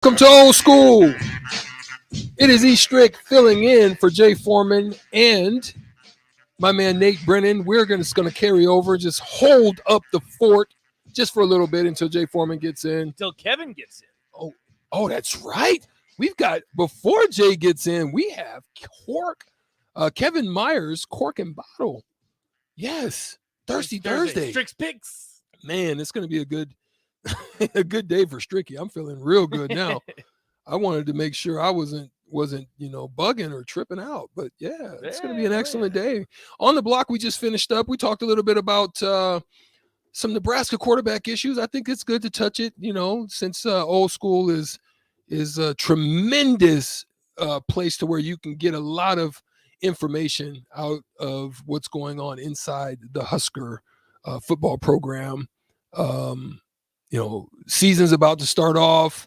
Welcome to Old School. It is E Strick filling in for Jay Foreman and my man Nate Brennan. We're just going to carry over, just hold up the fort just for a little bit until Jay Foreman gets in. Until Kevin gets in. Oh, that's right. We've got, before Jay gets in, we have Kevin Myers, Cork and Bottle. Yes, Thirsty Thursday. Strick's Picks. Man, it's going to be a good day for Stricky. I'm feeling real good now. I wanted to make sure I wasn't bugging or tripping out, but it's going to be an excellent day. On the block, we just finished up. We talked a little bit about some Nebraska quarterback issues. I think it's good to touch it, since Old School is a tremendous place to where you can get a lot of information out of what's going on inside the Husker football program. Season's about to start off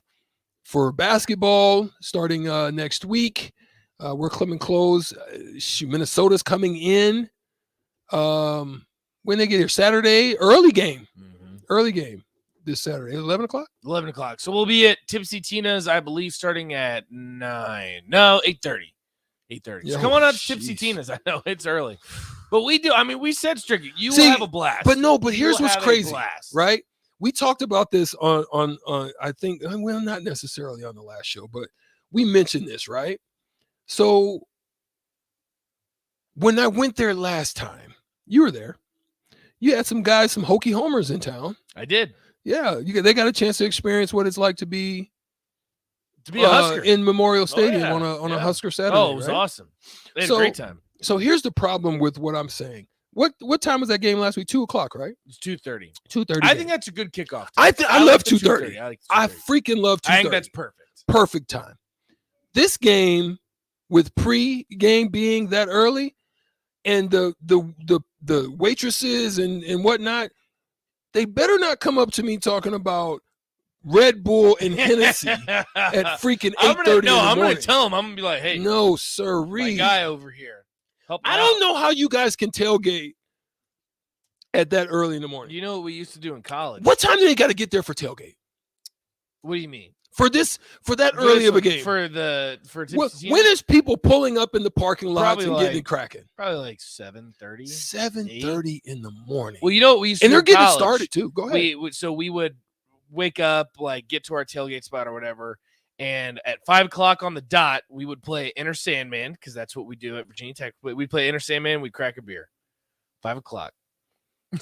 for basketball starting next week. We're coming close. Minnesota's coming in. When they get here, Saturday, early game this Saturday, 11 o'clock? 11 o'clock. So we'll be at Tipsy Tina's, I believe, starting at 9. No, 8:30. 8:30. So come on out to Tipsy Tina's. I know it's early. But we do. I mean, we said, Stricky, you will have a blast. But here's what's crazy, right? We talked about this on I think, well, not necessarily on the last show, but we mentioned this, right? So when I went there last time, you were there. You had some guys, some Hokie homers in town. I did. Yeah, they got a chance to experience what it's like to be a Husker in Memorial Stadium on a Husker Saturday. Oh, it was awesome. They had a great time. So here's the problem with what I'm saying. What time was that game last week? 2 o'clock, right? It's 2:30. 2:30. I think that's a good kickoff. I love 2:30. I freaking love 2:30. I think that's perfect. Perfect time. This game, with pre-game being that early, and the waitresses and whatnot, they better not come up to me talking about Red Bull and Hennessy at freaking 8:30. I'm gonna tell them. I'm gonna be like, hey, no, sirree, my guy over here. I don't know how you guys can tailgate at that early in the morning. You know what we used to do in college? What time do they got to get there for tailgate? What do you mean? For that early of a game? When is people pulling up in the parking lots and getting it cracking? Probably like 7:30. 7:30 in the morning. Well, you know what we used to do. And they're getting college, started too. Go ahead. We would wake up, like get to our tailgate spot or whatever. And at 5 o'clock on the dot, we would play Enter Sandman, because that's what we do at Virginia Tech. We'd play Enter Sandman, we'd crack a beer. 5 o'clock.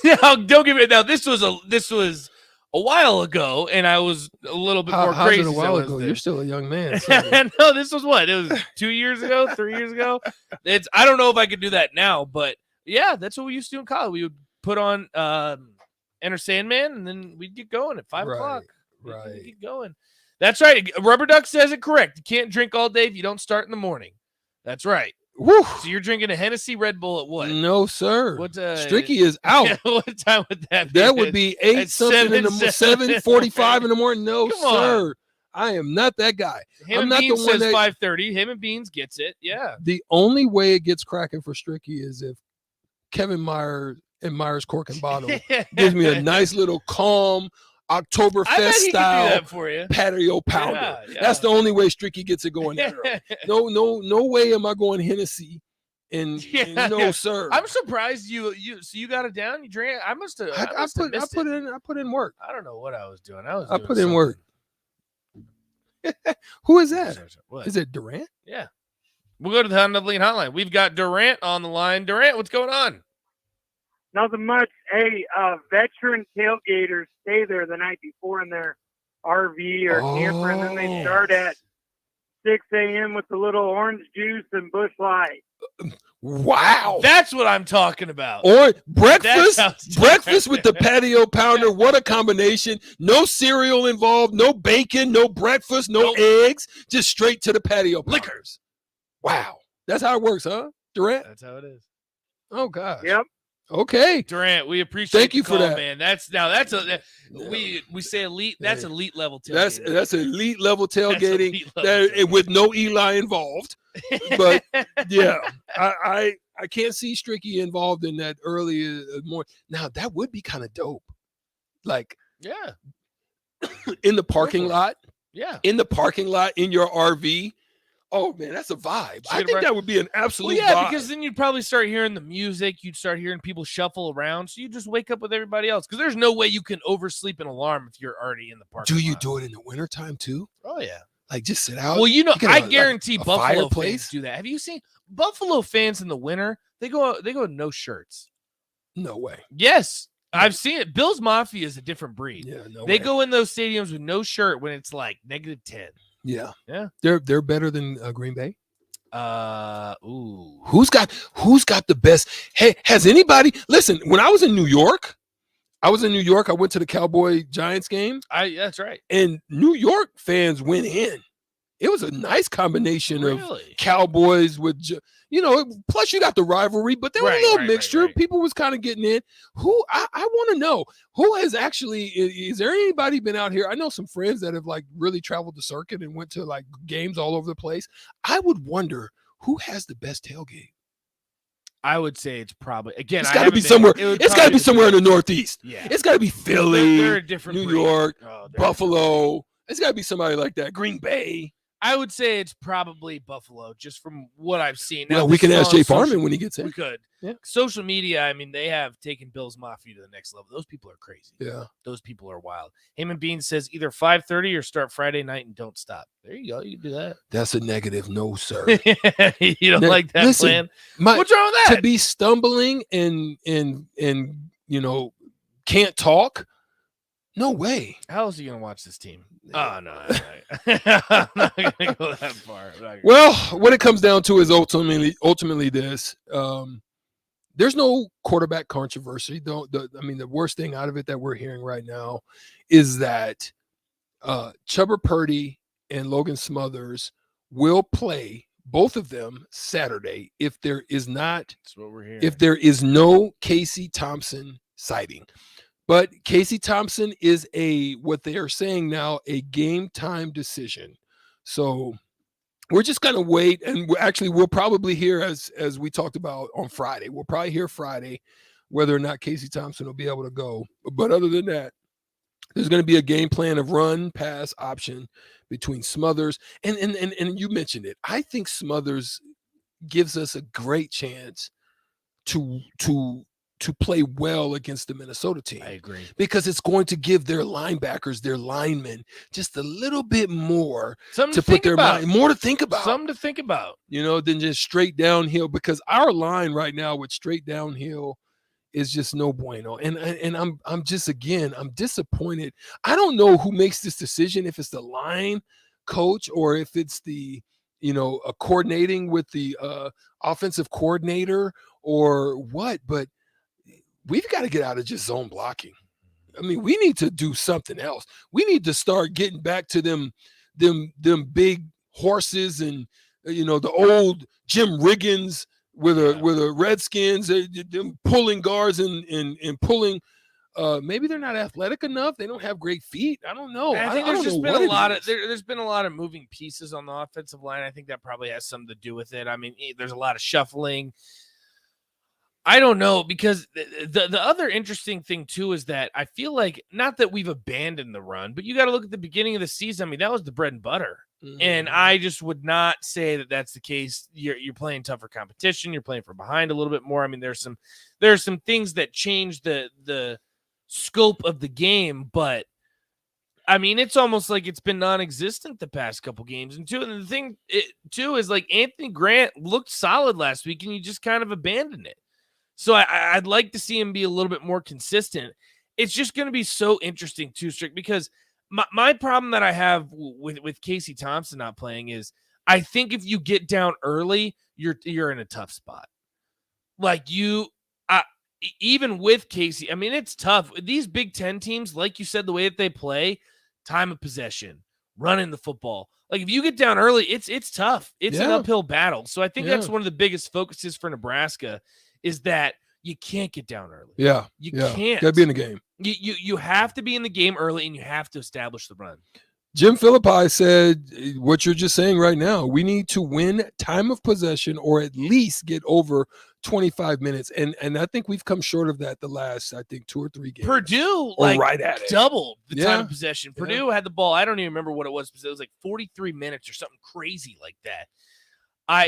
Now, don't get me. Now, this was a while ago, and I was a little bit more crazy. How's it a while ago? You're still a young man. So. No, this was what? It was 2 years ago, 3 years ago. I don't know if I could do that now, but yeah, that's what we used to do in college. We would put on Enter Sandman, and then we'd get going at 5 o'clock. Right. We'd get going. That's right. Rubber Duck says it correct. You can't drink all day if you don't start in the morning. That's right. Woo. So you're drinking a Hennessy Red Bull at what? No, sir. What Stricky is out. What time would that be? That would be 7:45 in the morning. No, sir. I am not that guy. Him I'm and not Beans the one says 5:30. Him and Beans gets it. Yeah. The only way it gets cracking for Stricky is if Kevin Myers and Myers Cork and Bottle gives me a nice little calm Oktoberfest style patio pounder. Yeah. That's the only way Stricky gets it going that early. No way am I going Hennessy. No, sir. I'm surprised you got it down. You drank. I put in work. I don't know what I was doing. I put in work. Who is that? What? Is it Durant? Yeah. We'll go to the Honda Lean Hotline. We've got Durant on the line. Durant, what's going on? Nothing much. Hey, veteran tailgaters stay there the night before in their RV or camper, and then they start at 6 a.m. with a little orange juice and Busch Light. Wow. That's what I'm talking about. Or breakfast with the patio pounder. What a combination. No cereal involved, no bacon, no breakfast, no eggs, just straight to the patio pounders. Liquors. Wow. That's how it works, huh, Durant? That's how it is. Oh, gosh. Yep. Okay, Durant, we appreciate. Thank you for that, man. We say elite. That's elite level tailgating. That's elite level tailgating with no Eli involved. But yeah, I can't see Stricky involved in that early morning. Now that would be kind of dope. Like, yeah, in the parking lot, Yeah. in the parking lot in your RV. Oh man, that's a vibe. I think that would be an absolute vibe. Because then you'd probably start hearing the music. You'd start hearing people shuffle around. So you just wake up with everybody else. Because there's no way you can oversleep an alarm if you're already in the parking lot. Do you do it in the wintertime too? Oh yeah. Like just sit out. Well, I guarantee a Buffalo fireplace? fans do that. Have you seen Buffalo fans in the winter? They go no shirts. No way. Yes. I've seen it. Bills Mafia is a different breed. Yeah, no They way. go in those stadiums with no shirt when it's like -10. Yeah. Yeah. They're better than Green Bay. Ooh. Who's got the best? Hey, has anybody listen? When I was in New York, I went to the Cowboy Giants game. That's right. And New York fans went in. It was a nice combination of Cowboys with, plus you got the rivalry, but there was a little mixture. Right. People was kind of getting in. Who I want to know who has actually, is there anybody been out here? I know some friends that have like really traveled the circuit and went to like games all over the place. I would wonder who has the best tailgate. I would say it's probably it's got to be somewhere. It's got to be somewhere in the Northeast. Yeah, it's got to be Philly, they're a different New breed. York, Buffalo. It's got to be somebody like that. Green Bay. I would say it's probably Buffalo, just from what I've seen. Well, we can ask Jay Farman when he gets in. We could. Yeah. Social media, I mean, they have taken Bills Mafia to the next level. Those people are crazy. Yeah. Those people are wild. Heyman Bean says either 5:30 or start Friday night and don't stop. There you go. You can do that. That's a negative no, sir. You don't like that plan? What's wrong with that? To be stumbling and can't talk. No way. How is he going to watch this team? Oh, no. I'm not going to go that far. Well, what it comes down to is ultimately this. There's no quarterback controversy. The worst thing out of it that we're hearing right now is that Chuba Purdy and Logan Smothers will play, both of them, Saturday if there is not. That's what we're hearing. If there is no Casey Thompson sighting. But Casey Thompson is what they are saying now, a game time decision. So we're just going to wait. And we'll probably hear, as we talked about on Friday, we'll probably hear Friday whether or not Casey Thompson will be able to go. But other than that, there's going to be a game plan of run, pass option between Smothers. And you mentioned it. I think Smothers gives us a great chance to play well against the Minnesota team. I agree. Because it's going to give their linebackers, their linemen, just a little bit more to put their mind, more to think about. Something to think about. Than just straight downhill. Because our line right now with straight downhill is just no bueno. And I'm disappointed. I don't know who makes this decision, if it's the line coach or if it's the coordinating with the offensive coordinator or what, but we've got to get out of just zone blocking. I mean, we need to do something else. We need to start getting back to them big horses and the old Jim Riggins with a Redskins, them pulling guards and pulling. Maybe they're not athletic enough. They don't have great feet. I don't know. I think there's just been a lot of there's been a lot of moving pieces on the offensive line. I think that probably has something to do with it. I mean, there's a lot of shuffling. I don't know, because the other interesting thing too is that I feel like, not that we've abandoned the run, but you got to look at the beginning of the season. I mean, that was the bread and butter. Mm-hmm. And I just would not say that that's the case. You're playing tougher competition. You're playing from behind a little bit more. I mean, there's some things that change the scope of the game, but I mean, it's almost like it's been non-existent the past couple games. And the thing too is, like, Anthony Grant looked solid last week, and you just kind of abandoned it. So I'd like to see him be a little bit more consistent. It's just going to be so interesting too, Strick, because my problem that I have with Casey Thompson not playing is, I think if you get down early, you're in a tough spot. Like even with Casey, I mean, it's tough. These Big Ten teams, like you said, the way that they play, time of possession, running the football. Like, if you get down early, it's tough. It's an uphill battle. So I think that's one of the biggest focuses for Nebraska, is that you can't get down early. Yeah. You can't. Got to be in the game. You have to be in the game early, and you have to establish the run. Jim Philippi said what you're just saying right now. We need to win time of possession, or at least get over 25 minutes. And I think we've come short of that the last, I think, 2 or 3 games. Purdue, or right at it. doubled the time Yeah. of possession. Purdue had the ball. I don't even remember what it was, but it was like 43 minutes or something crazy like that.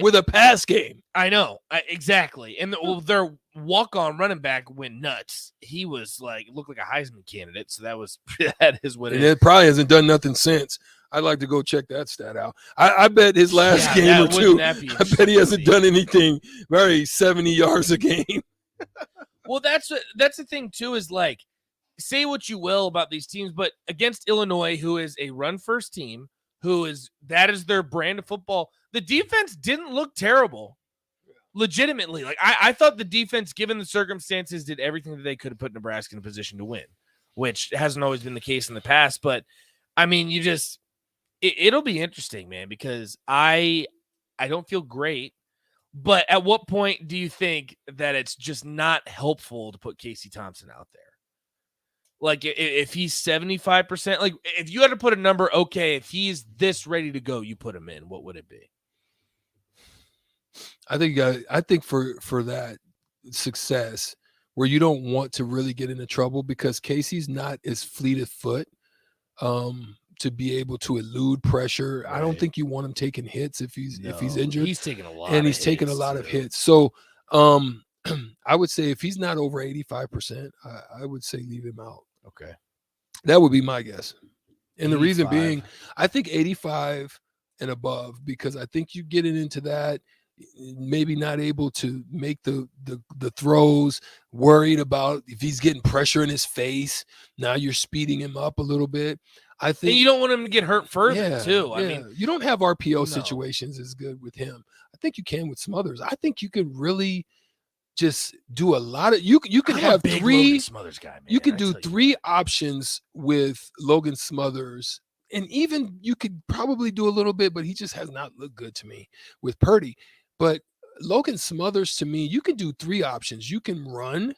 With a pass game. I know. Exactly. And their walk-on running back went nuts. He was looked like a Heisman candidate. So that is what it is. And it probably hasn't done nothing since. I'd like to go check that stat out. I bet his last game or two, I bet he hasn't done anything very 70 yards a game. Well, that's the thing too, is say what you will about these teams, but against Illinois, who is a run-first team, that is their brand of football, the defense didn't look terrible. Legitimately. I thought the defense, given the circumstances, did everything that they could have put Nebraska in a position to win, which hasn't always been the case in the past. But I mean, it'll be interesting, man, because I don't feel great. But at what point do you think that it's just not helpful to put Casey Thompson out there? If he's 75%, if you had to put a number, okay, if he's this ready to go, you put him in, what would it be? I think for that success, where you don't want to really get into trouble, because Casey's not as fleet of foot to be able to elude pressure. Right. I don't think you want him taking hits if he's injured. He's taking a lot, and he's taking a lot of hits. So I would say if he's not over 85%, I would say leave him out. Okay, that would be my guess. And 85. The reason being, I think 85 and above, because I think you get it into that, maybe not able to make the throws, worried about if he's getting pressure in his face. Now you're speeding him up a little bit. I think, and you don't want him to get hurt further too. I mean, you don't have RPO situations as good with him. I think you can with some others. I think you could really just do a lot of you could have 3 Smothers guy, man. You could do 3 options with Logan Smothers, and even you could probably do a little bit, but he just has not looked good to me with Purdy. But Logan Smothers, to me, you can do 3 options. You can run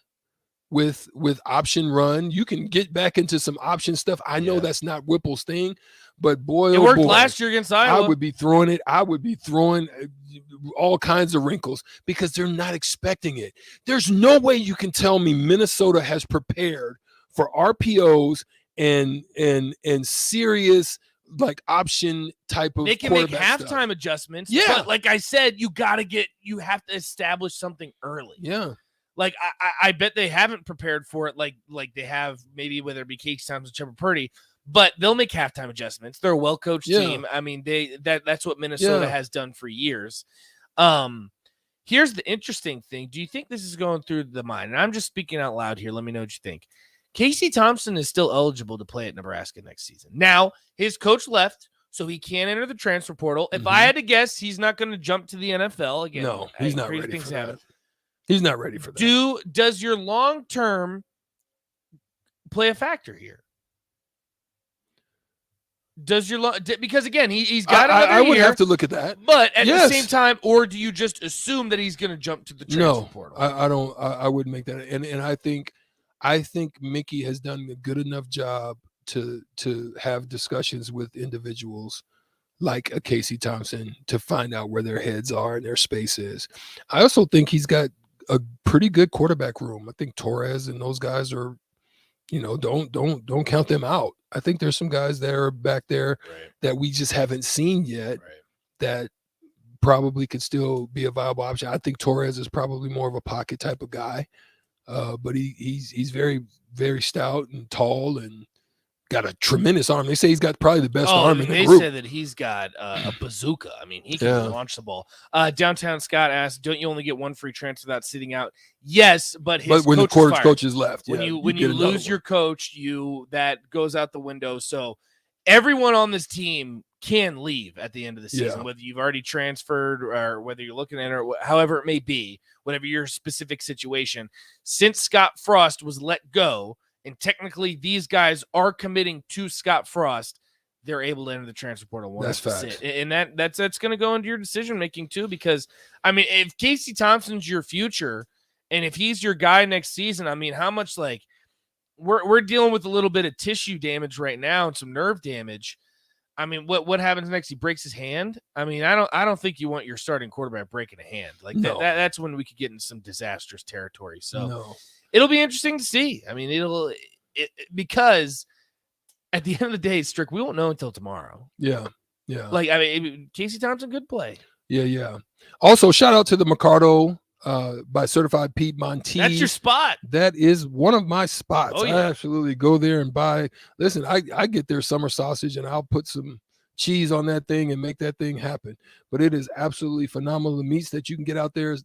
with option run. You can get back into some option stuff. I know that's not Whipple's thing, but boy, it worked last year against Iowa. I would be throwing it. I would be throwing all kinds of wrinkles because they're not expecting it. There's no way you can tell me Minnesota has prepared for RPOs and serious option type of. They can make halftime stuff. Adjustments. Yeah, but like I said, you have to establish something early. Yeah. I bet they haven't prepared for it like they have maybe whether it be Casey Thompson, Shepard Purdy, but they'll make halftime adjustments. They're a well-coached team. I mean, that's what Minnesota has done for years. Here's the interesting thing. Do you think this is going through the mind? And I'm just speaking out loud here. Let me know what you think. Casey Thompson is still eligible to play at Nebraska next season. Now, his coach left, so he can't enter the transfer portal. If I had to guess, he's not going to jump to the NFL again. No, he's not ready for that. He's not ready for that. Does your long-term play a factor here? Because again, he's got another year. I would have to look at that. But at the same time, or do you just assume that he's going to jump to the transfer portal? I don't. I wouldn't make that. And I think Mickey has done a good enough job to have discussions with individuals like a Casey Thompson to find out where their heads are and their space is. I also think he's got a pretty good quarterback room. I think Torres and those guys are, don't count them out. I think there's some guys there back there that we just haven't seen yet that probably could still be a viable option. I think Torres is probably more of a pocket type of guy, but he's very, very stout and tall and got a tremendous arm. They say he's got probably the best arm in the group. They say that he's got a bazooka. I mean, he can launch the ball. Downtown Scott asked, "Don't you only get one free transfer without sitting out?" Yes, but when the coach is left, when you lose your coach, that goes out the window. So everyone on this team can leave at the end of the season, whether you've already transferred or whether you're looking at it, or however it may be, whatever your specific situation. Since Scott Frost was let go, and technically these guys are committing to Scott Frost, they're able to enter the transfer portal. That's facts. And that's going to go into your decision making too, because I mean, if Casey Thompson's your future and if he's your guy next season, I mean, how much we're dealing with a little bit of tissue damage right now and some nerve damage. I mean, what happens next? He breaks his hand. I mean, I don't think you want your starting quarterback breaking a hand. Like No. that's when we could get in some disastrous territory. So No. it'll be interesting to see. I mean, because at the end of the day, Strick, we won't know until tomorrow. Yeah. Yeah. Like, I mean, Casey Thompson, good play. Yeah. Yeah. Also, shout out to the Mercado by Certified Pete Monteith. That's your spot. That is one of my spots. Oh, yeah. I absolutely go there and buy. Listen, I get their summer sausage and I'll put some cheese on that thing and make that thing happen. But it is absolutely phenomenal. The meats that you can get out there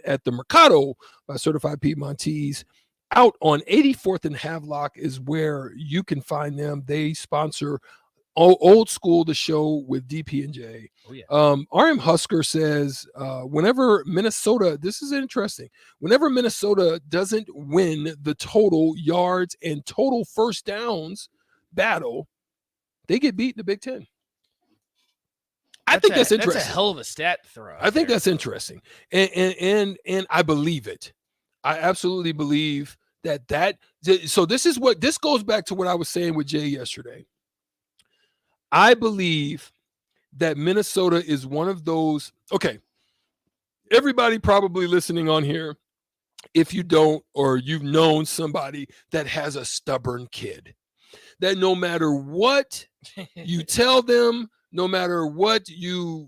at the Mercado by Certified Pete Monteith out on 84th and Havelock is where you can find them. They sponsor Old School, the show with DP&J. Oh, yeah. RM Husker says, whenever Minnesota, this is interesting, whenever Minnesota doesn't win the total yards and total first downs battle, they get beat in the Big Ten. I think that's interesting. That's a hell of a stat to throw. I think that's interesting. And I believe it. I absolutely believe that. So this goes back to what I was saying with Jay yesterday. I believe that Minnesota is one of those. Okay, everybody probably listening on here, if you don't, or you've known somebody that has a stubborn kid, that no matter what you tell them, no matter what you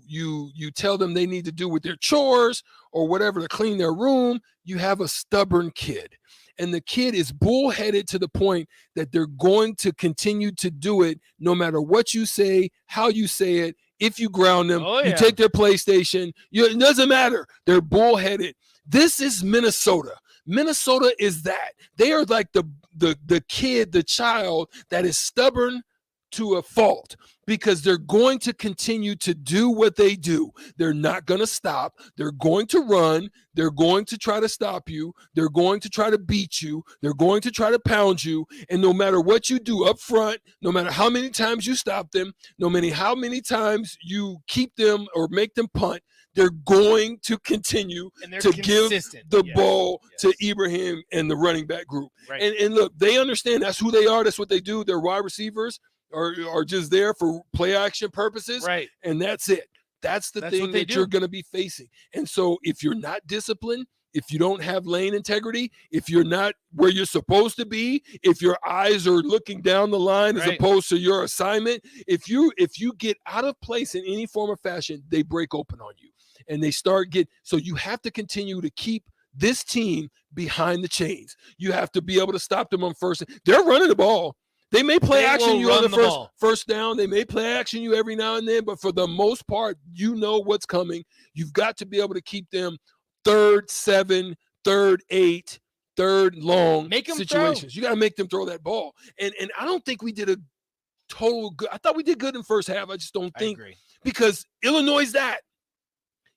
tell them they need to do with their chores or whatever to clean their room, you have a stubborn kid. And the kid is bullheaded to the point that they're going to continue to do it no matter what you say, how you say it. If you ground them, you take their PlayStation. It doesn't matter. They're bullheaded. This is Minnesota. Minnesota is that. They are like the kid, the child that is stubborn to a fault, because they're going to continue to do what they do. They're not going to stop. They're going to run. They're going to try to stop you. They're going to try to beat you. They're going to try to pound you. And no matter what you do up front, no matter how many times you stop them, no matter how many times you keep them or make them punt, they're going to continue to give the ball to Ibrahim and the running back group. Right. And look, they understand that's who they are. That's what they do. They're wide receivers. Are just there for play action purposes. Right. And that's it. That's the thing that you're going to be facing. And so if you're not disciplined, if you don't have lane integrity, if you're not where you're supposed to be, if your eyes are looking down the line as opposed to your assignment, if you get out of place in any form or fashion, they break open on you and they start so you have to continue to keep this team behind the chains. You have to be able to stop them on first. They're running the ball. They may play action you on the first down. They may play action you every now and then, but for the most part, you know what's coming. You've got to be able to keep them 3rd 7, 3rd 8, 3rd long situations. You got to make them throw that ball. And I don't think we did a total good. I thought we did good in the first half. I just don't think, because Illinois is that.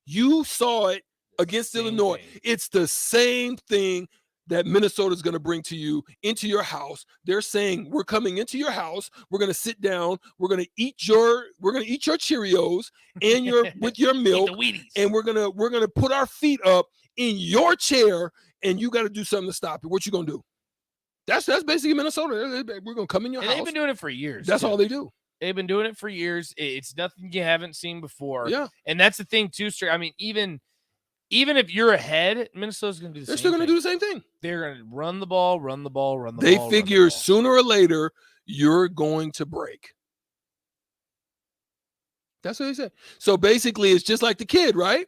You saw it against Illinois. It's the same thing that Minnesota is going to bring to you into your house. They're saying, we're coming into your house. We're going to sit down. We're going to eat your Cheerios and with your milk, and we're going to put our feet up in your chair, and you got to do something to stop it. What you going to do? That's basically Minnesota. We're going to come in your house. They've been doing it for years. That's all they do. They've been doing it for years. It's nothing you haven't seen before. Yeah. And that's the thing too, I mean, even if you're ahead, Minnesota's going to do the same thing. They're still going to do the same thing. They're going to run the ball. They figure sooner or later you're going to break. That's what they said. So basically, it's just like the kid, right?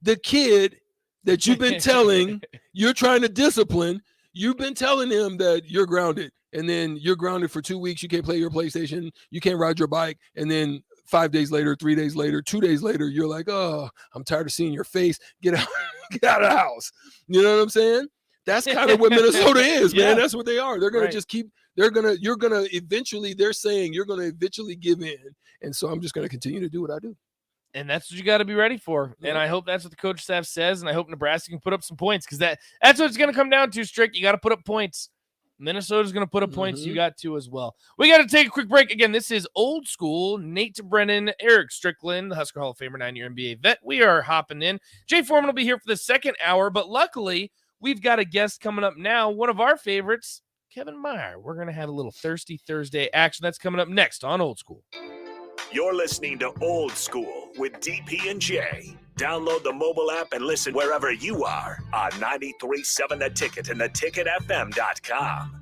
The kid that you've been telling you're trying to discipline, you've been telling him that you're grounded, and then you're grounded for 2 weeks. You can't play your PlayStation. You can't ride your bike. And then 5 days later, 3 days later, 2 days later, you're like, oh, I'm tired of seeing your face. Get out of the house. You know what I'm saying? That's kind of what Minnesota is, man. That's what they are. They're going to just keep, they're saying you're going to eventually give in. And so I'm just going to continue to do what I do. And that's what you got to be ready for. Yeah. And I hope that's what the coach staff says. And I hope Nebraska can put up some points, because that's what it's going to come down to, Strick. You got to put up points. Minnesota's going to put up points. You got to as well. We got to take a quick break. Again, this is Old School. Nate Brennan, Eric Strickland, the Husker Hall of Famer, 9-year NBA vet. We are hopping in. Jay Foreman will be here for the second hour, but luckily we've got a guest coming up now, one of our favorites, Kevin Meyer. We're going to have a little Thirsty Thursday action. That's coming up next on Old School. You're listening to Old School with DP and J. Download the mobile app and listen wherever you are on 93.7 The Ticket and theticketfm.com.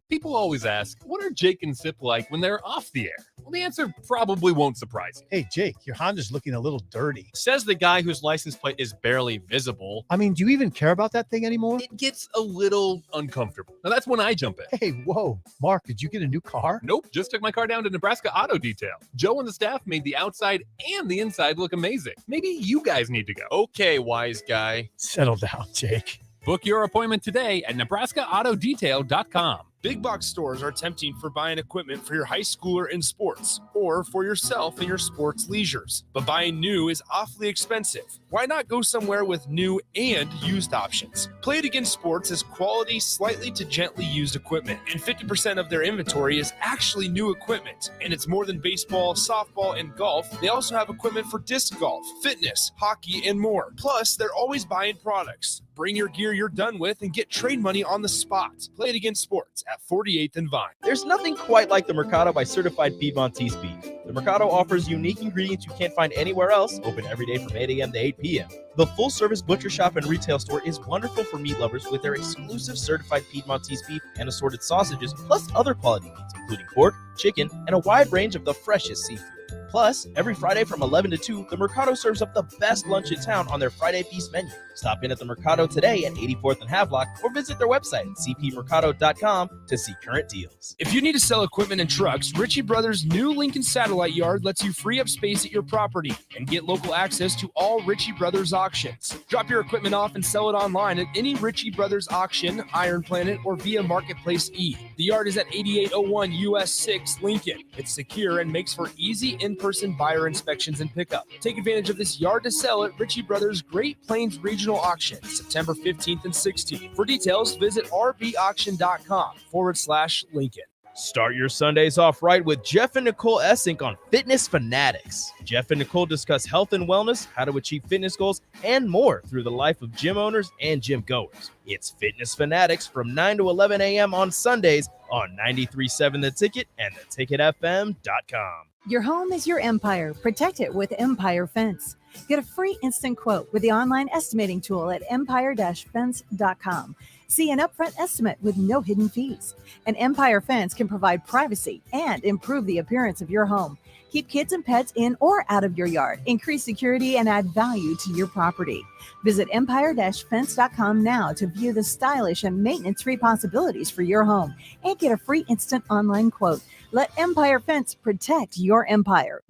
People always ask, what are Jake and Sip like when they're off the air? Well, the answer probably won't surprise you. Hey, Jake, your Honda's looking a little dirty. Says the guy whose license plate is barely visible. I mean, do you even care about that thing anymore? It gets a little uncomfortable. Now, that's when I jump in. Hey, whoa. Mark, did you get a new car? Nope, just took my car down to Nebraska Auto Detail. Joe and the staff made the outside and the inside look amazing. Maybe you guys need to go. Okay, wise guy. Settle down, Jake. Book your appointment today at NebraskaAutoDetail.com. Big box stores are tempting for buying equipment for your high schooler in sports or for yourself in your sports leisures. But buying new is awfully expensive. Why not go somewhere with new and used options? Play It Again Sports has quality, slightly to gently used equipment, and 50% of their inventory is actually new equipment. And it's more than baseball, softball, and golf. They also have equipment for disc golf, fitness, hockey, and more. Plus, they're always buying products. Bring your gear you're done with and get trade money on the spot. Play It Again Sports at 48th and Vine. There's nothing quite like the Mercado by Certified Piedmontese beef. The Mercado offers unique ingredients you can't find anywhere else, open every day from 8 a.m. to 8 p.m. The full-service butcher shop and retail store is wonderful for meat lovers with their exclusive Certified Piedmontese beef and assorted sausages, plus other quality meats, including pork, chicken, and a wide range of the freshest seafood. Plus, every Friday from 11 to 2, the Mercado serves up the best lunch in town on their Friday Feast menu. Stop in at the Mercado today at 84th and Havelock or visit their website at cpmercado.com to see current deals. If you need to sell equipment and trucks, Ritchie Brothers' new Lincoln Satellite Yard lets you free up space at your property and get local access to all Ritchie Brothers auctions. Drop your equipment off and sell it online at any Ritchie Brothers auction, Iron Planet, or via Marketplace E. The yard is at 8801 US 6 Lincoln. It's secure and makes for easy in-person buyer inspections and pickup. Take advantage of this yard to sell at Ritchie Brothers Great Plains Regional Auction, September 15th and 16th. For details, visit rbauction.com/Lincoln. Start your Sundays off right with Jeff and Nicole Essink on Fitness Fanatics. Jeff and Nicole discuss health and wellness, how to achieve fitness goals, and more through the life of gym owners and gym goers. It's Fitness Fanatics from 9 to 11 a.m. on Sundays on 93.7 The Ticket and theticketfm.com. Your home is your empire. Protect it with Empire Fence. Get a free instant quote with the online estimating tool at empire-fence.com. See an upfront estimate with no hidden fees. An Empire Fence can provide privacy and improve the appearance of your home. Keep kids and pets in or out of your yard. Increase security and add value to your property. Visit empire-fence.com now to view the stylish and maintenance-free possibilities for your home and get a free instant online quote. Let Empire Fence protect your empire.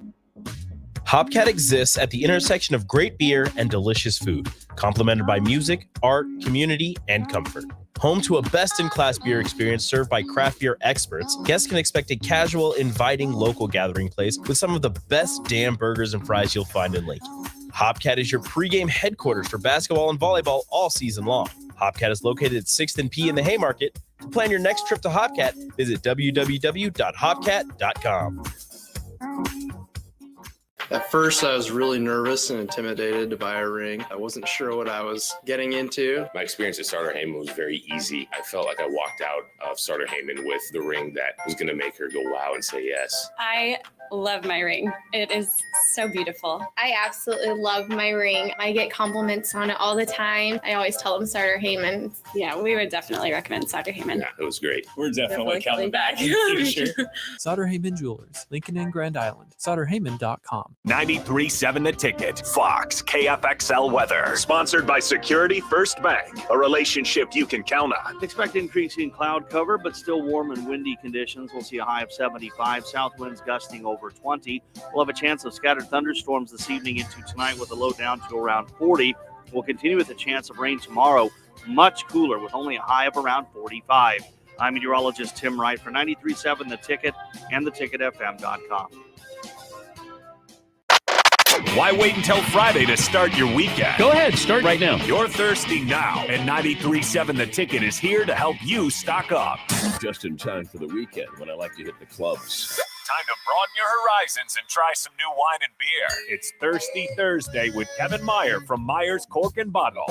Hopcat exists at the intersection of great beer and delicious food, complemented by music, art, community, and comfort. Home to a best-in-class beer experience served by craft beer experts, guests can expect a casual, inviting local gathering place with some of the best damn burgers and fries you'll find in Lincoln. Hopcat is your pregame headquarters for basketball and volleyball all season long. Hopcat is located at 6th and P in the Haymarket. To plan your next trip to Hopcat, visit www.hopcat.com. At first, I was really nervous and intimidated to buy a ring. I wasn't sure what I was getting into. My experience at Starter Heyman was very easy. I felt like I walked out of Starter Heyman with the ring that was going to make her go wow and say yes. I love my ring. It is so beautiful. I absolutely love my ring. I get compliments on it all the time. I always tell them Starter Heyman. Yeah, we would definitely recommend Starter Heyman. Yeah, it was great. We're definitely coming back. Sure. Sauter Heyman Jewelers, Lincoln and Grand Island. SauterHeyman.com. 93.7 The Ticket. Fox KFXL weather. Sponsored by Security First Bank. A relationship you can count on. Expect increasing cloud cover, but still warm and windy conditions. We'll see a high of 75. South winds gusting over 20. We'll have a chance of scattered thunderstorms this evening into tonight with a low down to around 40. We'll continue with a chance of rain tomorrow. Much cooler with only a high of around 45. I'm meteorologist Tim Wright for 93.7 The Ticket and theticketfm.com. Why wait until Friday to start your weekend? Go ahead, start right now. You're thirsty now, and 93.7 The Ticket is here to help you stock up. Just in time for the weekend when I like to hit the clubs. Time to broaden your horizons and try some new wine and beer. It's Thirsty Thursday with Kevin Meyer from Meyer's Cork and Bottle.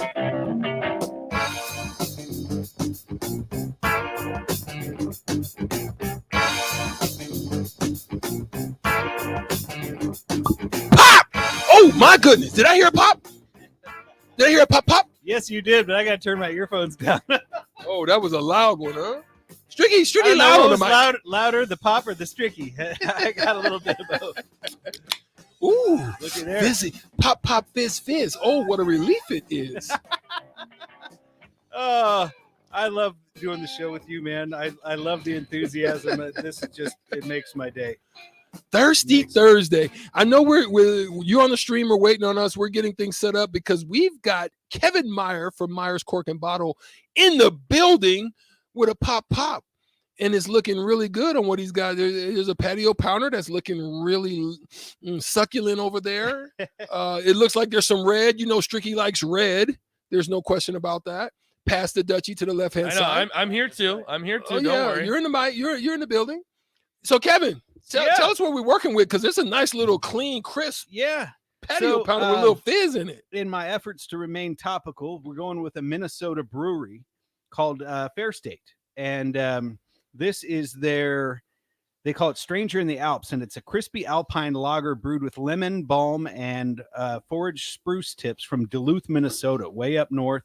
Pop! Oh my goodness! Did I hear a pop? Did I hear a pop? Pop? Yes, you did, but I got to turn my earphones down. Oh, that was a loud one, huh? Stricky I don't know loud what on the was mic. louder, the pop or the Stricky? I got a little bit of both. Ooh, Looky there. fizzy. Pop, pop, fizz, fizz. Oh, what a relief it is. Oh, I love doing the show with you, man. I love the enthusiasm. This is just, it makes my day. Thirsty Thursday. I know we're you on the stream are waiting on us. We're getting things set up because we've got Kevin Meyer from Meyer's Cork and Bottle in the building with a pop, and it's looking really good on what he's got. There's a patio pounder that's looking really succulent over there. It looks like there's some red. You know, Stricky likes red. There's no question about that. Pass the Dutchie to the left hand side. I'm here too. I'm here too. Oh, Don't yeah, worry. you're in the mic. You're in the building. So Kevin, tell us what we're working with, because it's a nice little clean, crisp patio pounder with a little fizz in it. In my efforts to remain topical, we're going with a Minnesota brewery called Fair State. And this is they call it Stranger in the Alps, and it's a crispy alpine lager brewed with lemon, balm, and foraged spruce tips from Duluth, Minnesota, way up north,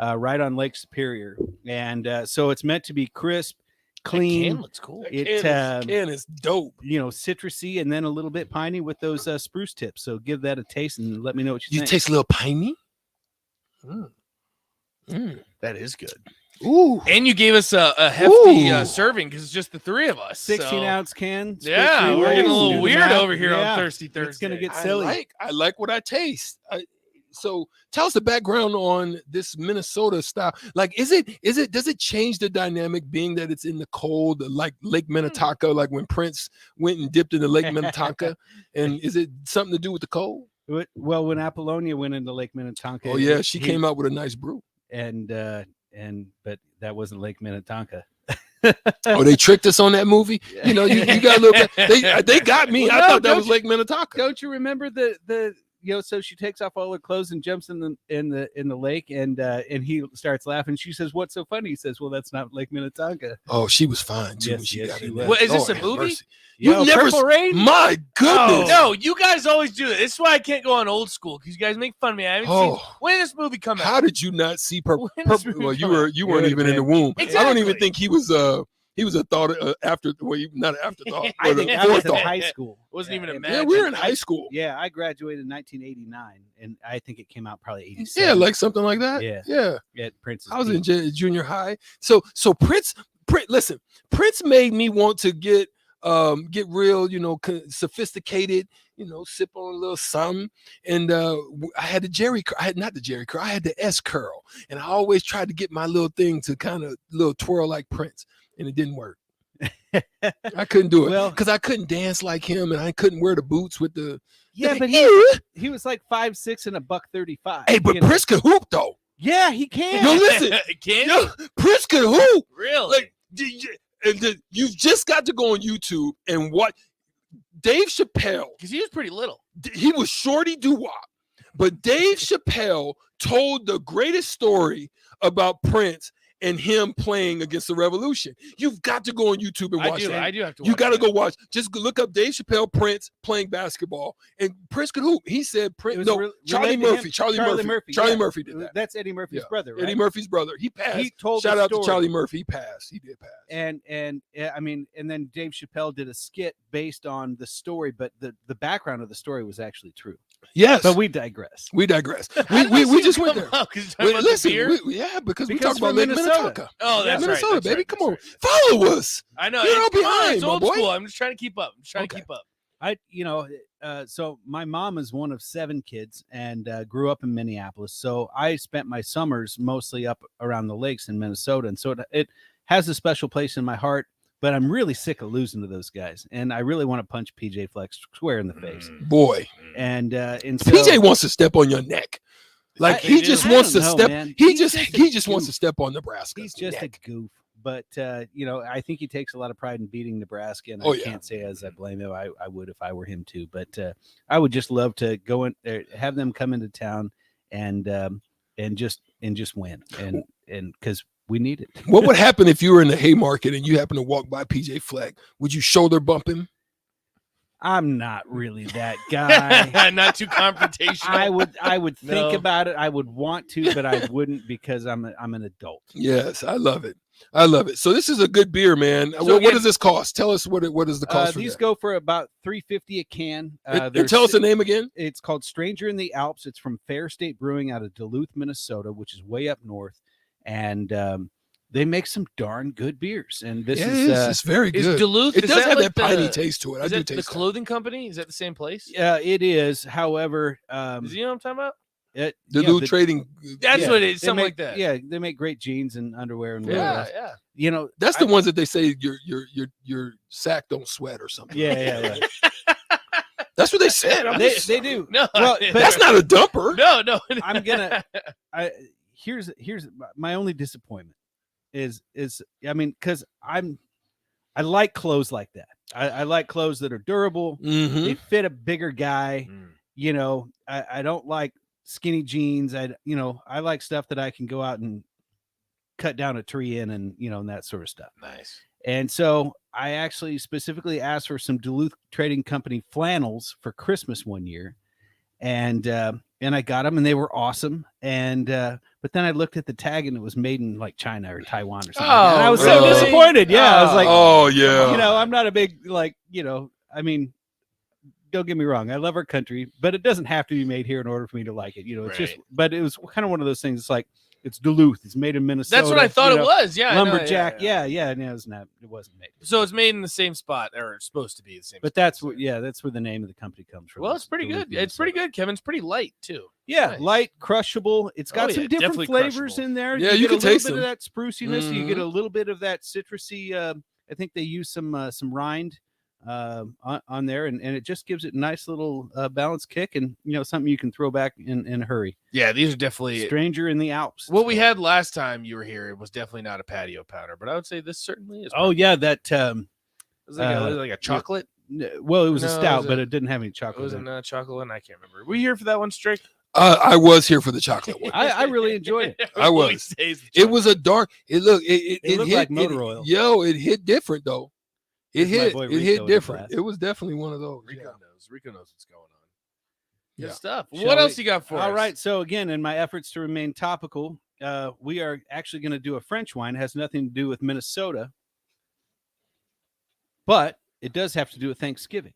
right on Lake Superior. And so it's meant to be crisp, clean. That can looks cool. Can is dope. You know, citrusy, and then a little bit piney with those spruce tips. So give that a taste and let me know what you You think. taste a little piney? That is good. Ooh. And you gave us a hefty serving because it's just the three of us. 16-ounce can. Yeah, we're getting a little weird over here on Thirsty Thursday. It's going to get silly. I like what I taste. So tell us the background on this Minnesota style. Like, does it change the dynamic being that it's in the cold, like Lake Minnetonka, like when Prince went and dipped in the Lake Minnetonka? And is it something to do with the cold? Well, when Apollonia went into Lake Minnetonka. Oh yeah, she came out with a nice brew. But that wasn't Lake Minnetonka. Oh, they tricked us on that movie. You know, you got a little bit. They got me. Well, I thought that was Lake Minnetonka. Don't you remember the so she takes off all her clothes and jumps in the lake, and he starts laughing. She says, "What's so funny?" He says, "Well, that's not Lake Minnetonka." Oh, she was fine too. Yes, when she yes, got she in was. there. What, is this Lord a have movie? mercy. You never. Purple Rain? My goodness. No, you guys always do it. This is why I can't go on old school because you guys make fun of me. I haven't seen when did this movie come out. How did you not see Purple? When does Well, it you come were out? you weren't even in the womb. I don't even Exactly. think he was a thought after. Well, not an afterthought. I but think a I was in forethought. high school. Wasn't even a Yeah, match. we were in high school. Yeah, I graduated in 1989, and I think it came out probably 87. Yeah, like something like that. Yeah. Yeah. At Prince's I was Peak. in junior high. So Prince, listen, Prince made me want to get real, sophisticated, sip on a little something. And I had the Jerry curl. I had not the Jerry curl. I had the S curl. And I always tried to get my little thing to kind of little twirl like Prince, and it didn't work. I couldn't do it because I couldn't dance like him, and I couldn't wear the boots with the. Yeah, but he was like 5'6" and $135. Hey, but Prince could hoop though. Yeah, he can. Yo, listen, Can Prince could hoop. Really? Like, you've just got to go on YouTube and watch Dave Chappelle. Because he was pretty little. He was shorty doo-wop, but Dave Chappelle told the greatest story about Prince and him playing against the Revolution. You've got to go on YouTube and watch that. I do have to. You got to go watch. Just look up Dave Chappelle Prince playing basketball, and Prince could hoop. He said Prince. No, Charlie Murphy. Charlie Murphy did that. That's Eddie Murphy's brother, right? Eddie Murphy's brother. He passed. He told Shout the out to story. Charlie Murphy. He passed. He did pass. And I mean, and then Dave Chappelle did a skit based on the story, but the background of the story was actually true. Yes, but we digress. We just went there. Listen, because we Because talked about we're Lake Minnesota. Minnetonka. Oh, that's right. Minnesota, That's baby. right, Come that's on, right. follow us. I know. You're all Come on, behind, it's my old boy. school. I'm just trying to keep up. To keep up. So my mom is one of 7 kids and grew up in Minneapolis. So I spent my summers mostly up around the lakes in Minnesota. And so it has a special place in my heart, but I'm really sick of losing to those guys. And I really want to punch PJ Flex square in the face. Boy. And so, PJ wants to step on your neck. Like he just wants to step. Man. He just wants to step on Nebraska. He's just a goof. But I think he takes a lot of pride in beating Nebraska, and Oh, I yeah. can't say as I blame him. I would if I were him too. But I would just love to go in there, have them come into town, and just win, and because we need it. What would happen if you were in the Haymarket and you happen to walk by PJ Fleck? Would you shoulder bump him? I'm not really that guy. Not too confrontational. I would think No. about it. I would want to, but I wouldn't because I'm an adult. Yes, I love it. I love it. So this is a good beer, man. So what again- does this cost? Tell us what is the cost for These that? go for about $3.50 a can. And tell us the name again. It's called Stranger in the Alps. It's from Fair State Brewing out of Duluth, Minnesota, which is way up north, and they make some darn good beers. And this it's very good. Is Duluth? It is does that have like that piney the- taste to it. I Is do that the taste that. clothing company? Is that the same place? it is. However, Is you know what I'm talking about? Duluth Trading. That's what it is. they Something make- like that. Yeah, they make great jeans and underwear and whatever Yeah, else. yeah. You know, That's the ones that they say your sack don't sweat or something. Yeah. That's what they said. They do. No, Well, but That's not a dumper. No. I'm gonna. Here's my only disappointment is I mean, because I like clothes like that. I like clothes that are durable. Mhm. They fit a bigger guy. Mm. You know, I don't like skinny jeans. I like stuff that I can go out and cut down a tree in, and and that sort of stuff. Nice. And so I actually specifically asked for some Duluth Trading Company flannels for Christmas one year, and I got them, and they were awesome. And but then I looked at the tag, and it was made in like China or Taiwan or something. And I was so really? disappointed. Yeah, I was like, oh yeah. I'm not a big I mean, don't get me wrong, I love our country, but it doesn't have to be made here in order for me to like it. It's just, Right. but it was kind of one of those things. It's like it's Duluth, it's made in Minnesota. That's what I thought it was. Yeah, I know, lumberjack. yeah. And it was not. It wasn't made. So it's made in the same spot, or it's supposed to be the same. But that's what. Yeah, that's where the name of the company comes from. Well, it's pretty Duluth, good. It's pretty Minnesota. good. Kevin's pretty light too. Yeah, Nice. light, crushable. It's got Oh, some yeah, different definitely flavors crushable. in there. Yeah, get you a can little taste bit them. of that spruciness. You get Mhm. a little bit of that citrusy. I think they use some rind on there, and it just gives it a nice little balanced kick, and something you can throw back in a hurry. Yeah, these are definitely Stranger in the Alps. what we had last time you were here. It was definitely not a patio powder, but I would say this certainly is. Oh yeah, that it was like a chocolate. well, it was a No, it stout, was but a- it didn't have any It chocolate. was in a chocolate one. I can't remember. Were you here for that one, Strick? I was here for the chocolate one. I really enjoyed it. I Always was. stays the It was a dark. It looked. It looked hit like motor oil. Yo, it hit different though. It There's my hit. boy It Rico hit in the different. class. It was definitely one of those. Rico Yeah. knows. Rico knows what's going on. Good Yeah. stuff. Shall What we- else you got for us? All right. So again, in my efforts to remain topical, we are actually going to do a French wine. It has nothing to do with Minnesota, but it does have to do with Thanksgiving.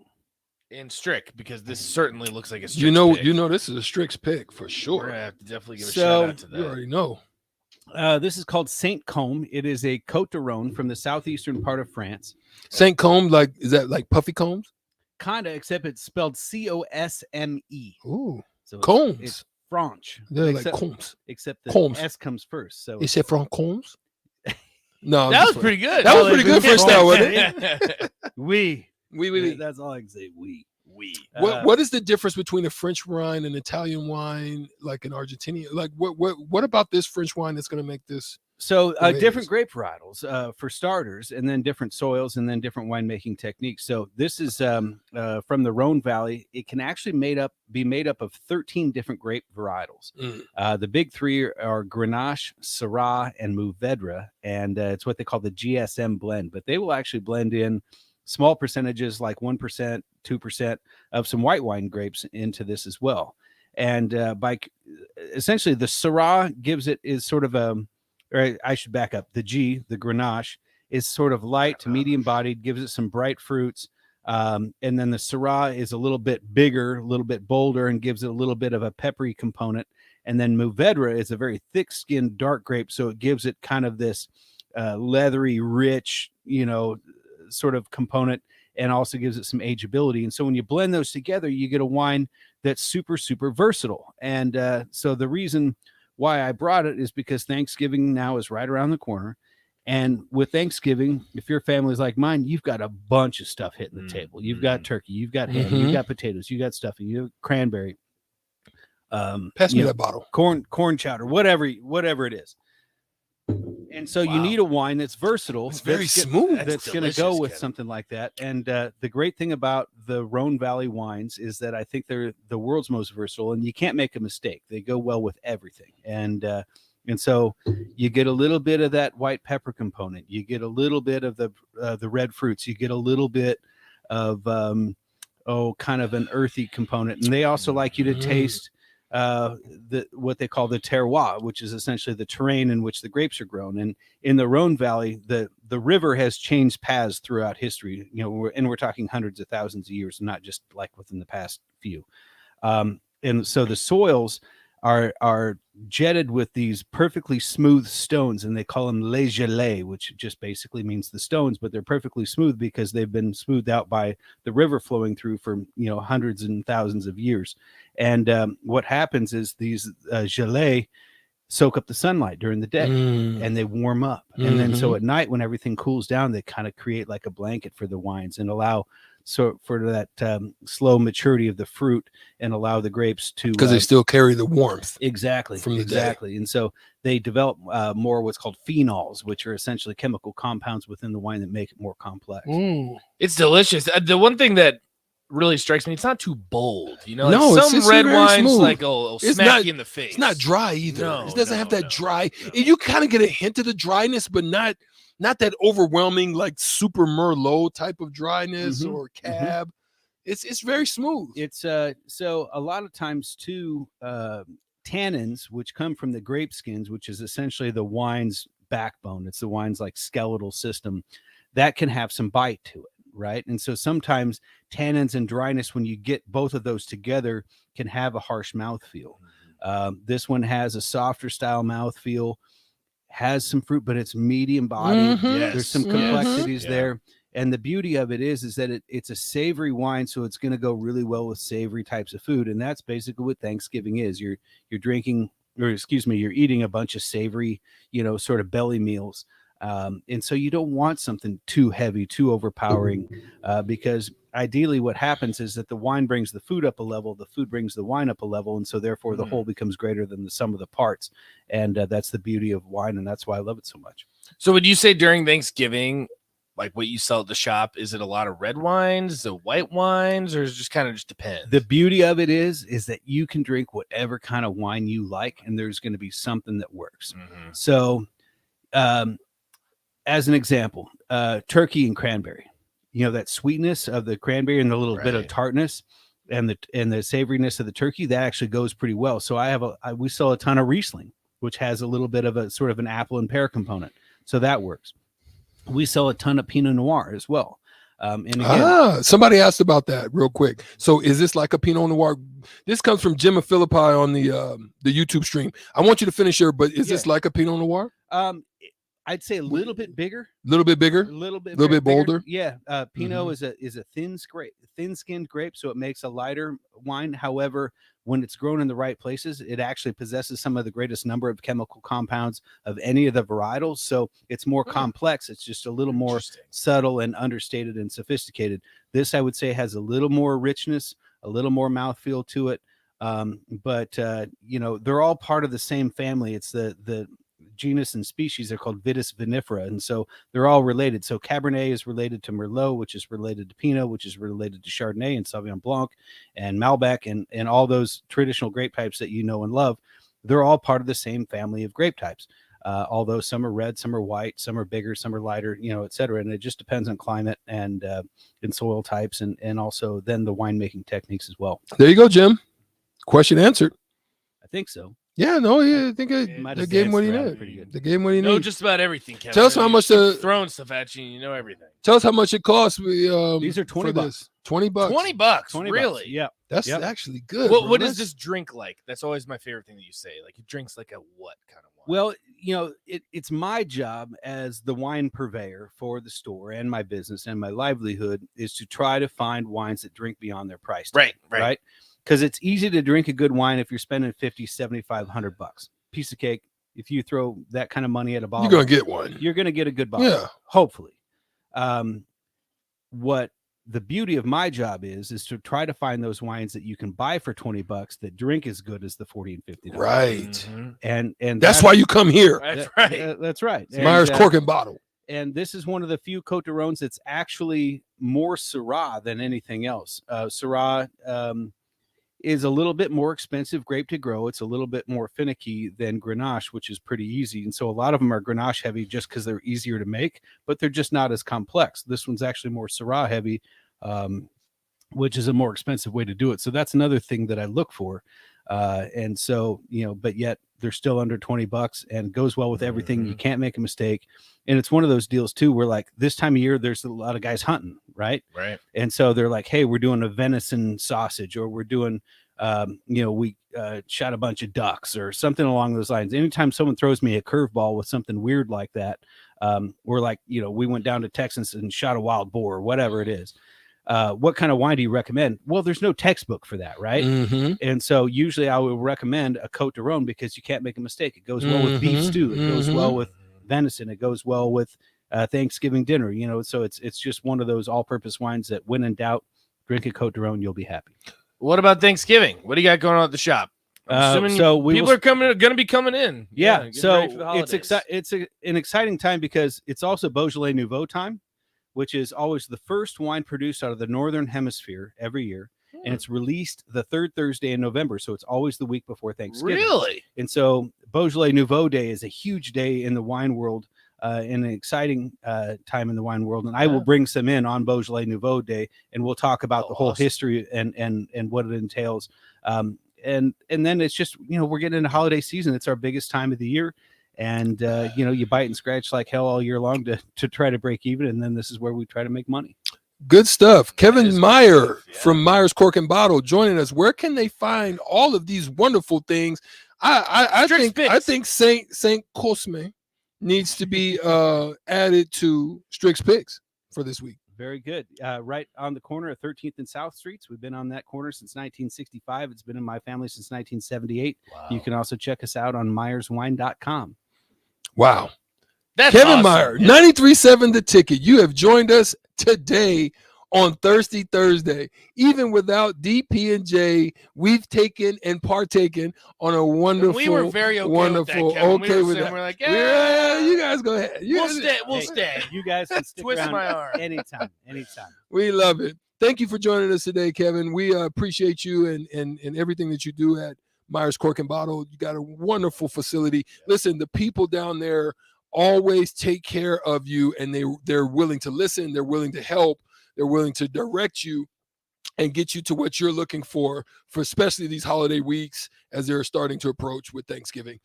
And Strick, because this certainly looks like a Strick's You know. pick. You know. This is a Strick's pick for We're sure. gonna have to definitely give a So, shout out to You that. already know. This is called Saint Combe. It is a Côte de Rhône from the southeastern part of France. Saint Combs, like is that like Puffy Combs? Kinda, except it's spelled Cosme. Ooh, So Combs. It's French. They're like except, Combs. except the Combs. S comes first. So Is it from Combs? No, I'm That just was pretty good. That was pretty good first time, wasn't it? we. Oui. That's all I can say. We. What is the difference between a French wine and Italian wine, like an Argentinian? Like what about this French wine that's going to make this? So Amazing. different grape varietals for starters, and then different soils, and then different winemaking techniques. So this is from the Rhone Valley. It can actually be made up of 13 different grape varietals. The big three are Grenache, Syrah, and Mourvedre, and it's what they call the GSM blend. But they will actually blend in small percentages, like 1%, 2% of some white wine grapes into this as well. And by essentially the Syrah is sort of or I should back up. The Grenache is sort of light to medium bodied, gives it some bright fruits. And then the Syrah is a little bit bigger, a little bit bolder, and gives it a little bit of a peppery component. And then Mourvedre is a very thick skinned dark grape. So it gives it kind of this leathery, rich, sort of component, and also gives it some ageability. And so when you blend those together, you get a wine that's super, super versatile. And so the reason why I brought it is because Thanksgiving now is right around the corner. And with Thanksgiving, if your family's like mine, you've got a bunch of stuff hitting the table. You've got turkey, you've got ham, you've got potatoes, you got stuffing, you have cranberry. Pass me that bottle. Corn chowder, whatever it is. And so you need a wine that's versatile. It's very that's smooth. That's going to go with something like that. And the great thing about the Rhone Valley wines is that I think they're the world's most versatile, and you can't make a mistake. They go well with everything. And so you get a little bit of that white pepper component. You get a little bit of the red fruits. You get a little bit of kind of an earthy component. And they also like you to taste what they call the terroir, which is essentially the terrain in which the grapes are grown. And in the Rhone Valley, the river has changed paths throughout history, and we're talking hundreds of thousands of years, not just like within the past few. And so the soils are jetted with these perfectly smooth stones, and they call them les gelées, which just basically means the stones, but they're perfectly smooth because they've been smoothed out by the river flowing through for hundreds and thousands of years. And what happens is these gelées soak up the sunlight during the day and they warm up. And then so at night when everything cools down, they kind of create like a blanket for the wines and allow for that slow maturity of the fruit and allow the grapes to, because they still carry the warmth from the day. And so they develop more what's called phenols, which are essentially chemical compounds within the wine that make it more complex. It's delicious. The one thing that really strikes me, it's not too bold, No, some it's red very wines smooth. like smack you in the face. It's not dry either. No, It doesn't have that dry. You kind of get a hint of the dryness, but not that overwhelming like super Merlot type of dryness or cab. It's very smooth. It's so a lot of times too, tannins, which come from the grape skins, which is essentially the wine's backbone. It's the wine's like skeletal system that can have some bite to it. Right. And so sometimes tannins and dryness, when you get both of those together, can have a harsh mouthfeel. This one has a softer style mouthfeel, has some fruit, but it's medium body. There's some complexities there. And the beauty of it is that it's a savory wine. So it's going to go really well with savory types of food. And that's basically what Thanksgiving is. You're drinking, or excuse me, you're eating a bunch of savory, sort of belly meals. And so you don't want something too heavy, too overpowering, because ideally what happens is that the wine brings the food up a level, the food brings the wine up a level, and so therefore the whole becomes greater than the sum of the parts. And that's the beauty of wine, and that's why I love it so much. So would you say during Thanksgiving, like what you sell at the shop, is it a lot of red wines, the white wines, or is it just kind of just depends? The beauty of it is that you can drink whatever kind of wine you like, and there's going to be something that works. So, as an example, turkey and cranberry, that sweetness of the cranberry and the little bit of tartness and the savoriness of the turkey, that actually goes pretty well. So we sell a ton of Riesling, which has a little bit of a sort of an apple and pear component. So that works. We sell a ton of Pinot Noir as well. And again, somebody asked about that real quick. So is this like a Pinot Noir? This comes from Jim of Philippi on the YouTube stream. I want you to finish here, but is this like a Pinot Noir? I'd say a little bit bigger, a little bit bolder. Yeah. Pinot is a thin-skinned grape, so it makes a lighter wine. However, when it's grown in the right places, it actually possesses some of the greatest number of chemical compounds of any of the varietals. So it's more complex. It's just a little more subtle and understated and sophisticated. This, I would say, has a little more richness, a little more mouthfeel to it. But they're all part of the same family. It's the genus and species are called Vitis vinifera, and so they're all related. So Cabernet is related to Merlot, which is related to Pinot, which is related to Chardonnay and Sauvignon Blanc and Malbec, and all those traditional grape types that you know and love. They're all part of the same family of grape types, although some are red, some are white, some are bigger, some are lighter, et cetera. And it just depends on climate and soil types, and also then the winemaking techniques as well. There you go, Jim. Question answered. I think so. Yeah, no, I think they gave him what he needed. They gave him what he needed. No, just about everything, Kevin. Tell us how much throwing stuff at you, and you know everything. Tell us how much it costs. These are $20. $20. $20. Really? Yeah. That's actually good. What is this drink like? That's always my favorite thing that you say. Like, it drinks like a what kind of wine? Well, it's my job as the wine purveyor for the store and my business and my livelihood is to try to find wines that drink beyond their price tag, right? Because it's easy to drink a good wine if you're spending $50, $75, $100. Piece of cake. If you throw that kind of money at a bottle, you're gonna get one. You're gonna get a good bottle. Yeah, hopefully. What the beauty of my job is to try to find those wines that you can buy for $20 that drink as good as the $40 and $50. Right. And that's why you come here. That's right. That's right. Myers cork and bottle. And this is one of the few Côte d'Arones that's actually more Syrah than anything else. Syrah is a little bit more expensive grape to grow. It's a little bit more finicky than Grenache, which is pretty easy. And so a lot of them are Grenache heavy just because they're easier to make, but they're just not as complex. This one's actually more Syrah heavy, which is a more expensive way to do it. So that's another thing that I look for. And so, but yet they're still under $20 and goes well with everything. You can't make a mistake. And it's one of those deals too, where like this time of year, there's a lot of guys hunting, right? Right. And so they're like, hey, we're doing a venison sausage, or we're doing, we shot a bunch of ducks or something along those lines. Anytime someone throws me a curveball with something weird like that, we're like, we went down to Texas and shot a wild boar or whatever it is. What kind of wine do you recommend? Well, there's no textbook for that, right? And so usually I would recommend a Côte d'Aron because you can't make a mistake. It goes well with beef stew. It goes well with venison. It goes well with Thanksgiving dinner. So it's just one of those all-purpose wines that, when in doubt, drink a Côte d'Aron, you'll be happy. What about Thanksgiving? What do you got going on at the shop? I'm assuming people are going to be coming in. Yeah, so it's an exciting time because it's also Beaujolais Nouveau time, which is always the first wine produced out of the Northern Hemisphere every year. And it's released the third Thursday in November. So it's always the week before Thanksgiving. Really? And so Beaujolais Nouveau Day is a huge day in the wine world, and an exciting time in the wine world. And I will bring some in on Beaujolais Nouveau Day, and we'll talk about the whole history and what it entails. And then it's just, we're getting into holiday season. It's our biggest time of the year. And, you bite and scratch like hell all year long to try to break even. And then this is where we try to make money. Good stuff. Kevin Meyer from Meyer's Cork and Bottle joining us. Where can they find all of these wonderful things? I think Saint Cosme needs to be added to Strix Picks for this week. Very good. Right on the corner of 13th and South Streets. We've been on that corner since 1965. It's been in my family since 1978. Wow. You can also check us out on MyersWine.com. Wow. That's Kevin awesome. Meyer, 93.7 The Ticket. You have joined us today on Thirsty Thursday. Even without DP&J, we've taken and partaken on a wonderful, and we were very okay wonderful, with that, Kevin. okay with that. We're like, yeah, you guys go ahead. We'll stay. You guys can stick Twist around my arm. anytime. We love it. Thank you for joining us today, Kevin. We appreciate you and everything that you do at Meyer's Cork and Bottle. You got a wonderful facility. Listen, the people down there always take care of you, and they're willing to listen. They're willing to help. They're willing to direct you and get you to what you're looking for especially these holiday weeks as they're starting to approach with Thanksgiving.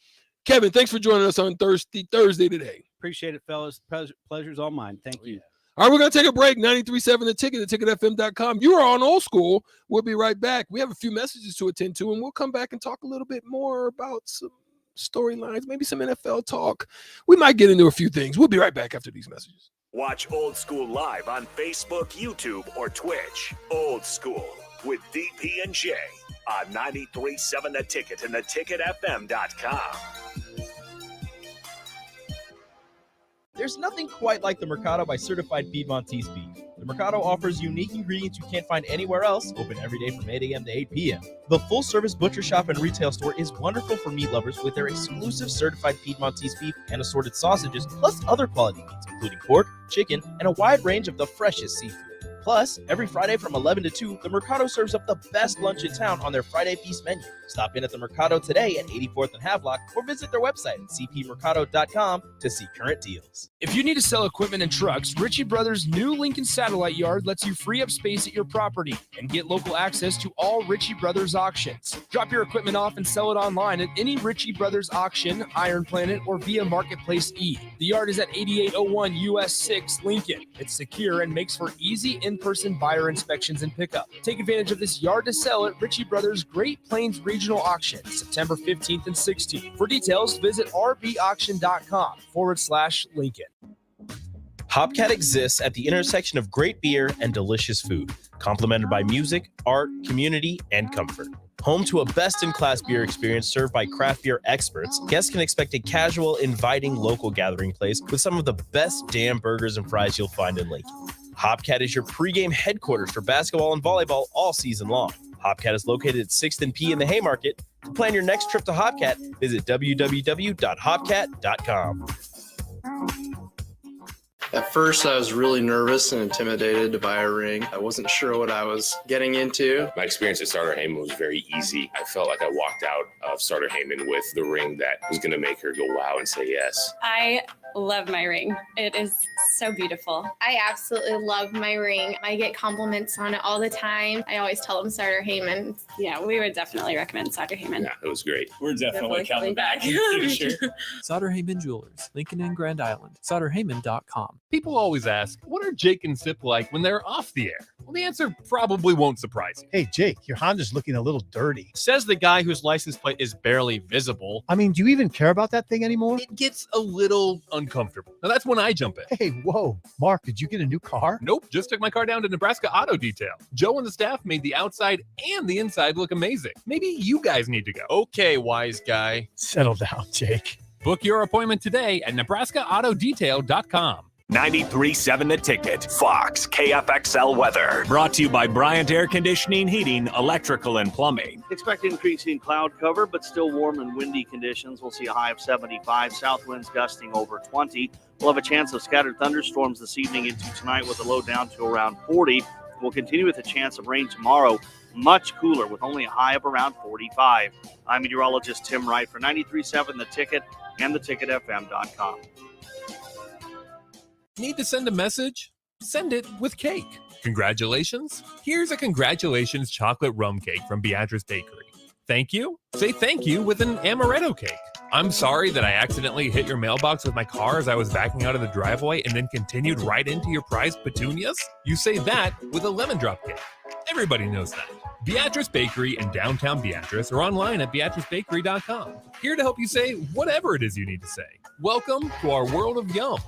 Kevin, thanks for joining us on Thirsty Thursday today. Appreciate it, fellas. Pleasure's all mine. Thank you. All right, we're going to take a break. 93.7 The Ticket, theticketfm.com. You are on Old School. We'll be right back. We have a few messages to attend to, and we'll come back and talk a little bit more about some storylines, maybe some NFL talk. We might get into a few things. We'll be right back after these messages. Watch Old School live on Facebook, YouTube, or Twitch. Old School with DP&J on 93.7 The Ticket and theticketfm.com. There's nothing quite like the Mercado by Certified Piedmontese beef. The Mercado offers unique ingredients you can't find anywhere else, open every day from 8 a.m. to 8 p.m. The full-service butcher shop and retail store is wonderful for meat lovers with their exclusive Certified Piedmontese beef and assorted sausages, plus other quality meats, including pork, chicken, and a wide range of the freshest seafood. Plus, every Friday from 11 to 2, the Mercado serves up the best lunch in town on their Friday Feast menu. Stop in at the Mercado today at 84th and Havelock or visit their website at cpmercado.com to see current deals. If you need to sell equipment and trucks, Ritchie Brothers' new Lincoln Satellite Yard lets you free up space at your property and get local access to all Ritchie Brothers auctions. Drop your equipment off and sell it online at any Ritchie Brothers auction, Iron Planet, or via Marketplace E. The yard is at 8801 US 6 Lincoln. It's secure and makes for easy in-person buyer inspections and pickup. Take advantage of this yard to sell at Ritchie Brothers Great Plains Regional Auction, September 15th and 16th. For details, visit rbauction.com/Lincoln. Hopcat exists at the intersection of great beer and delicious food, complemented by music, art, community, and comfort. Home to a best-in-class beer experience served by craft beer experts, guests can expect a casual, inviting local gathering place with some of the best damn burgers and fries you'll find in Lincoln. Hopcat is your pregame headquarters for basketball and volleyball all season long. Hopcat is located at 6th and P in the Haymarket. To plan your next trip to Hopcat, visit www.hopcat.com. At first, I was really nervous and intimidated to buy a ring. I wasn't sure what I was getting into. My experience at Starter Heyman was very easy. I felt like I walked out of Starter Heyman with the ring that was going to make her go wow and say yes. I love my ring. It is so beautiful. I absolutely love my ring. I get compliments on it all the time. I always tell them Starter Heyman. Yeah, we would definitely recommend Starter Heyman. Yeah, it was great. We're definitely coming back. Sure. Sutter Heyman Jewelers, Lincoln and Grand Island. SutterHeyman.com. People always ask, what are Jake and Sip like when they're off the air? Well, the answer probably won't surprise you. Hey, Jake, your Honda's looking a little dirty. Says the guy whose license plate is barely visible. I mean, do you even care about that thing anymore? It gets a little uncomfortable. Now, that's when I jump in. Hey, whoa. Mark, did you get a new car? Nope, just took my car down to Nebraska Auto Detail. Joe and the staff made the outside and the inside look amazing. Maybe you guys need to go. Okay, wise guy. Settle down, Jake. Book your appointment today at NebraskaAutoDetail.com. 93.7 The Ticket, Fox, KFXL weather. Brought to you by Bryant Air Conditioning, Heating, Electrical, and Plumbing. Expect increasing cloud cover, but still warm and windy conditions. We'll see a high of 75. South winds gusting over 20. We'll have a chance of scattered thunderstorms this evening into tonight with a low down to around 40. We'll continue with a chance of rain tomorrow. Much cooler with only a high of around 45. I'm meteorologist Tim Wright for 93.7 The Ticket and theticketfm.com. Need to send a message? Send it with cake. Congratulations. Here's a congratulations chocolate rum cake from Beatrice Bakery. Thank you. Say thank you with an amaretto cake. I'm sorry that I accidentally hit your mailbox with my car as I was backing out of the driveway and then continued right into your prized petunias. You say that with a lemon drop cake. Everybody knows that. Beatrice Bakery in downtown Beatrice or online at beatricebakery.com. Here to help you say whatever it is you need to say. Welcome to our world of yum.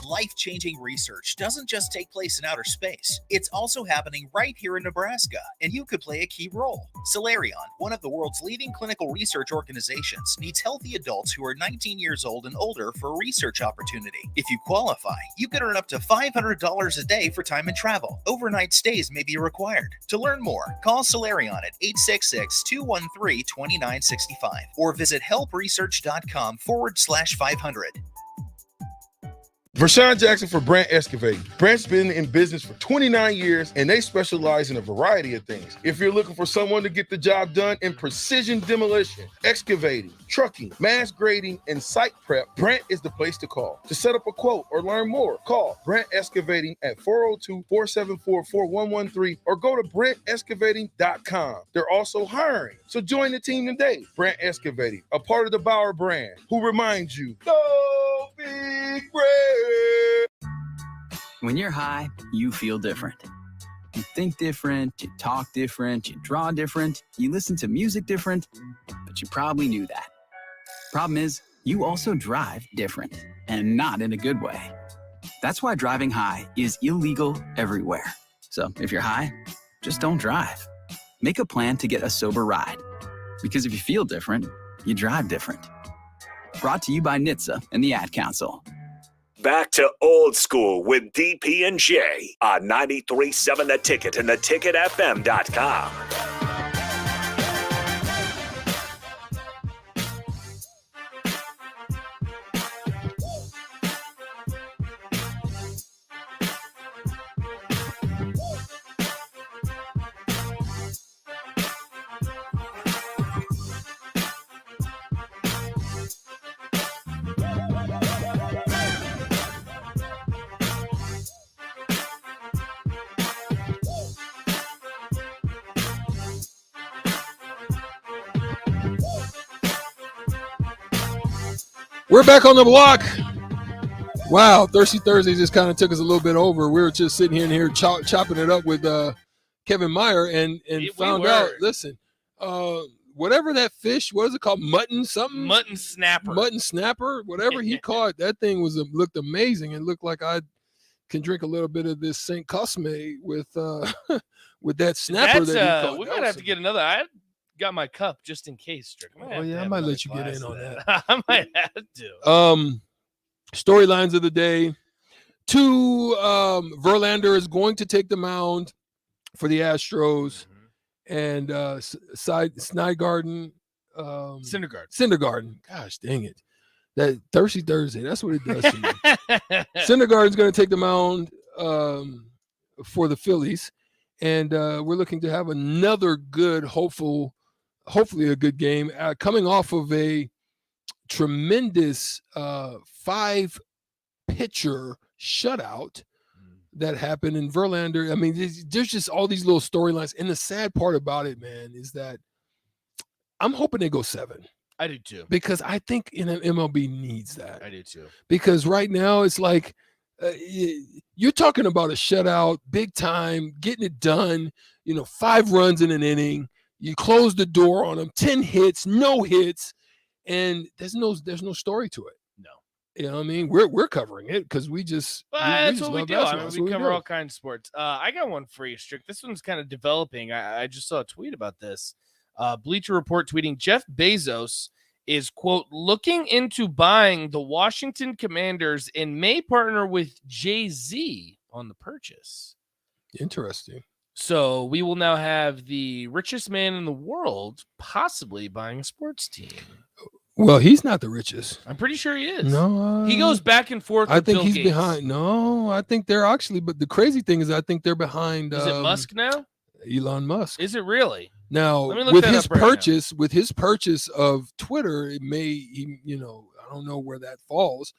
Life-changing research doesn't just take place in outer space. It's also happening right here in Nebraska, and you could play a key role. Solarion, one of the world's leading clinical research organizations, needs healthy adults who are 19 years old and older for a research opportunity. If you qualify, you could earn up to $500 a day for time and travel. Overnight stays may be required. To learn more, call Solarion at 866-213-2965 or visit helpresearch.com/500. Vershawn Jackson for Brant Excavating. Brant's been in business for 29 years, and they specialize in a variety of things. If you're looking for someone to get the job done in precision demolition, excavating, trucking, mass grading, and site prep, Brant is the place to call. To set up a quote or learn more, call Brant Excavating at 402-474-4113 or go to BrantExcavating.com. They're also hiring, so join the team today. Brant Excavating, a part of the Bauer brand, who reminds you, go Big Brand. When you're high, you feel different. You think different, you talk different, you draw different, you listen to music different, but you probably knew that. Problem is, you also drive different, and not in a good way. That's why driving high is illegal everywhere. So if you're high, just don't drive. Make a plan to get a sober ride. Because if you feel different, you drive different. Brought to you by NHTSA and the Ad Council. Back to old school with DP and J on 93.7 The Ticket and theticketfm.com. We're back on the block. Wow, Thirsty Thursday just kind of took us a little bit over. We were just sitting here chopping it up with Kevin Meyer and found out, listen, whatever that fish, what is it called? Mutton something? Mutton snapper. Mutton snapper, whatever he caught, that thing looked amazing. It looked like I can drink a little bit of this St. Cosme with with that snapper that he caught. We might have to get another. I got my cup just in case, Strick. Oh yeah, I might let you get in on that. I might have to. Storylines of the day. Verlander is going to take the mound for the Astros, and Syndergaard. Gosh dang it. That Thirsty Thursday, that's what it does to me. Syndergaard's going to take the mound for the Phillies, and we're looking to have another good, hopefully a good game, coming off of a tremendous 5-pitcher shutout that happened in Verlander. I mean, there's just all these little storylines. And the sad part about it, man, is that I'm hoping they go 7. I do too. Because I think MLB needs that. I do too. Because right now it's like you're talking about a shutout, big time, getting it done, 5 runs in an inning. You close the door on them, 10 hits, no hits, and there's no story to it. No. You know what I mean? We're covering it because we just that's just what we love do. basketball. We cover all kinds of sports. I got one for you, Strick. This one's kind of developing. I just saw a tweet about this. Bleacher Report tweeting Jeff Bezos is, quote, looking into buying the Washington Commanders and may partner with Jay-Z on the purchase. Interesting. So we will now have the richest man in the world possibly buying a sports team. Well, he's not the richest. I'm pretty sure he is. No. He goes back and forth. I think Bill he's Gates. behind. No, I think they're actually, but the crazy thing is I think they're behind. Is it Musk now? Elon Musk. Is it really? Now, Let me look with that his up right purchase, with his purchase of Twitter, it may, I don't know where that falls,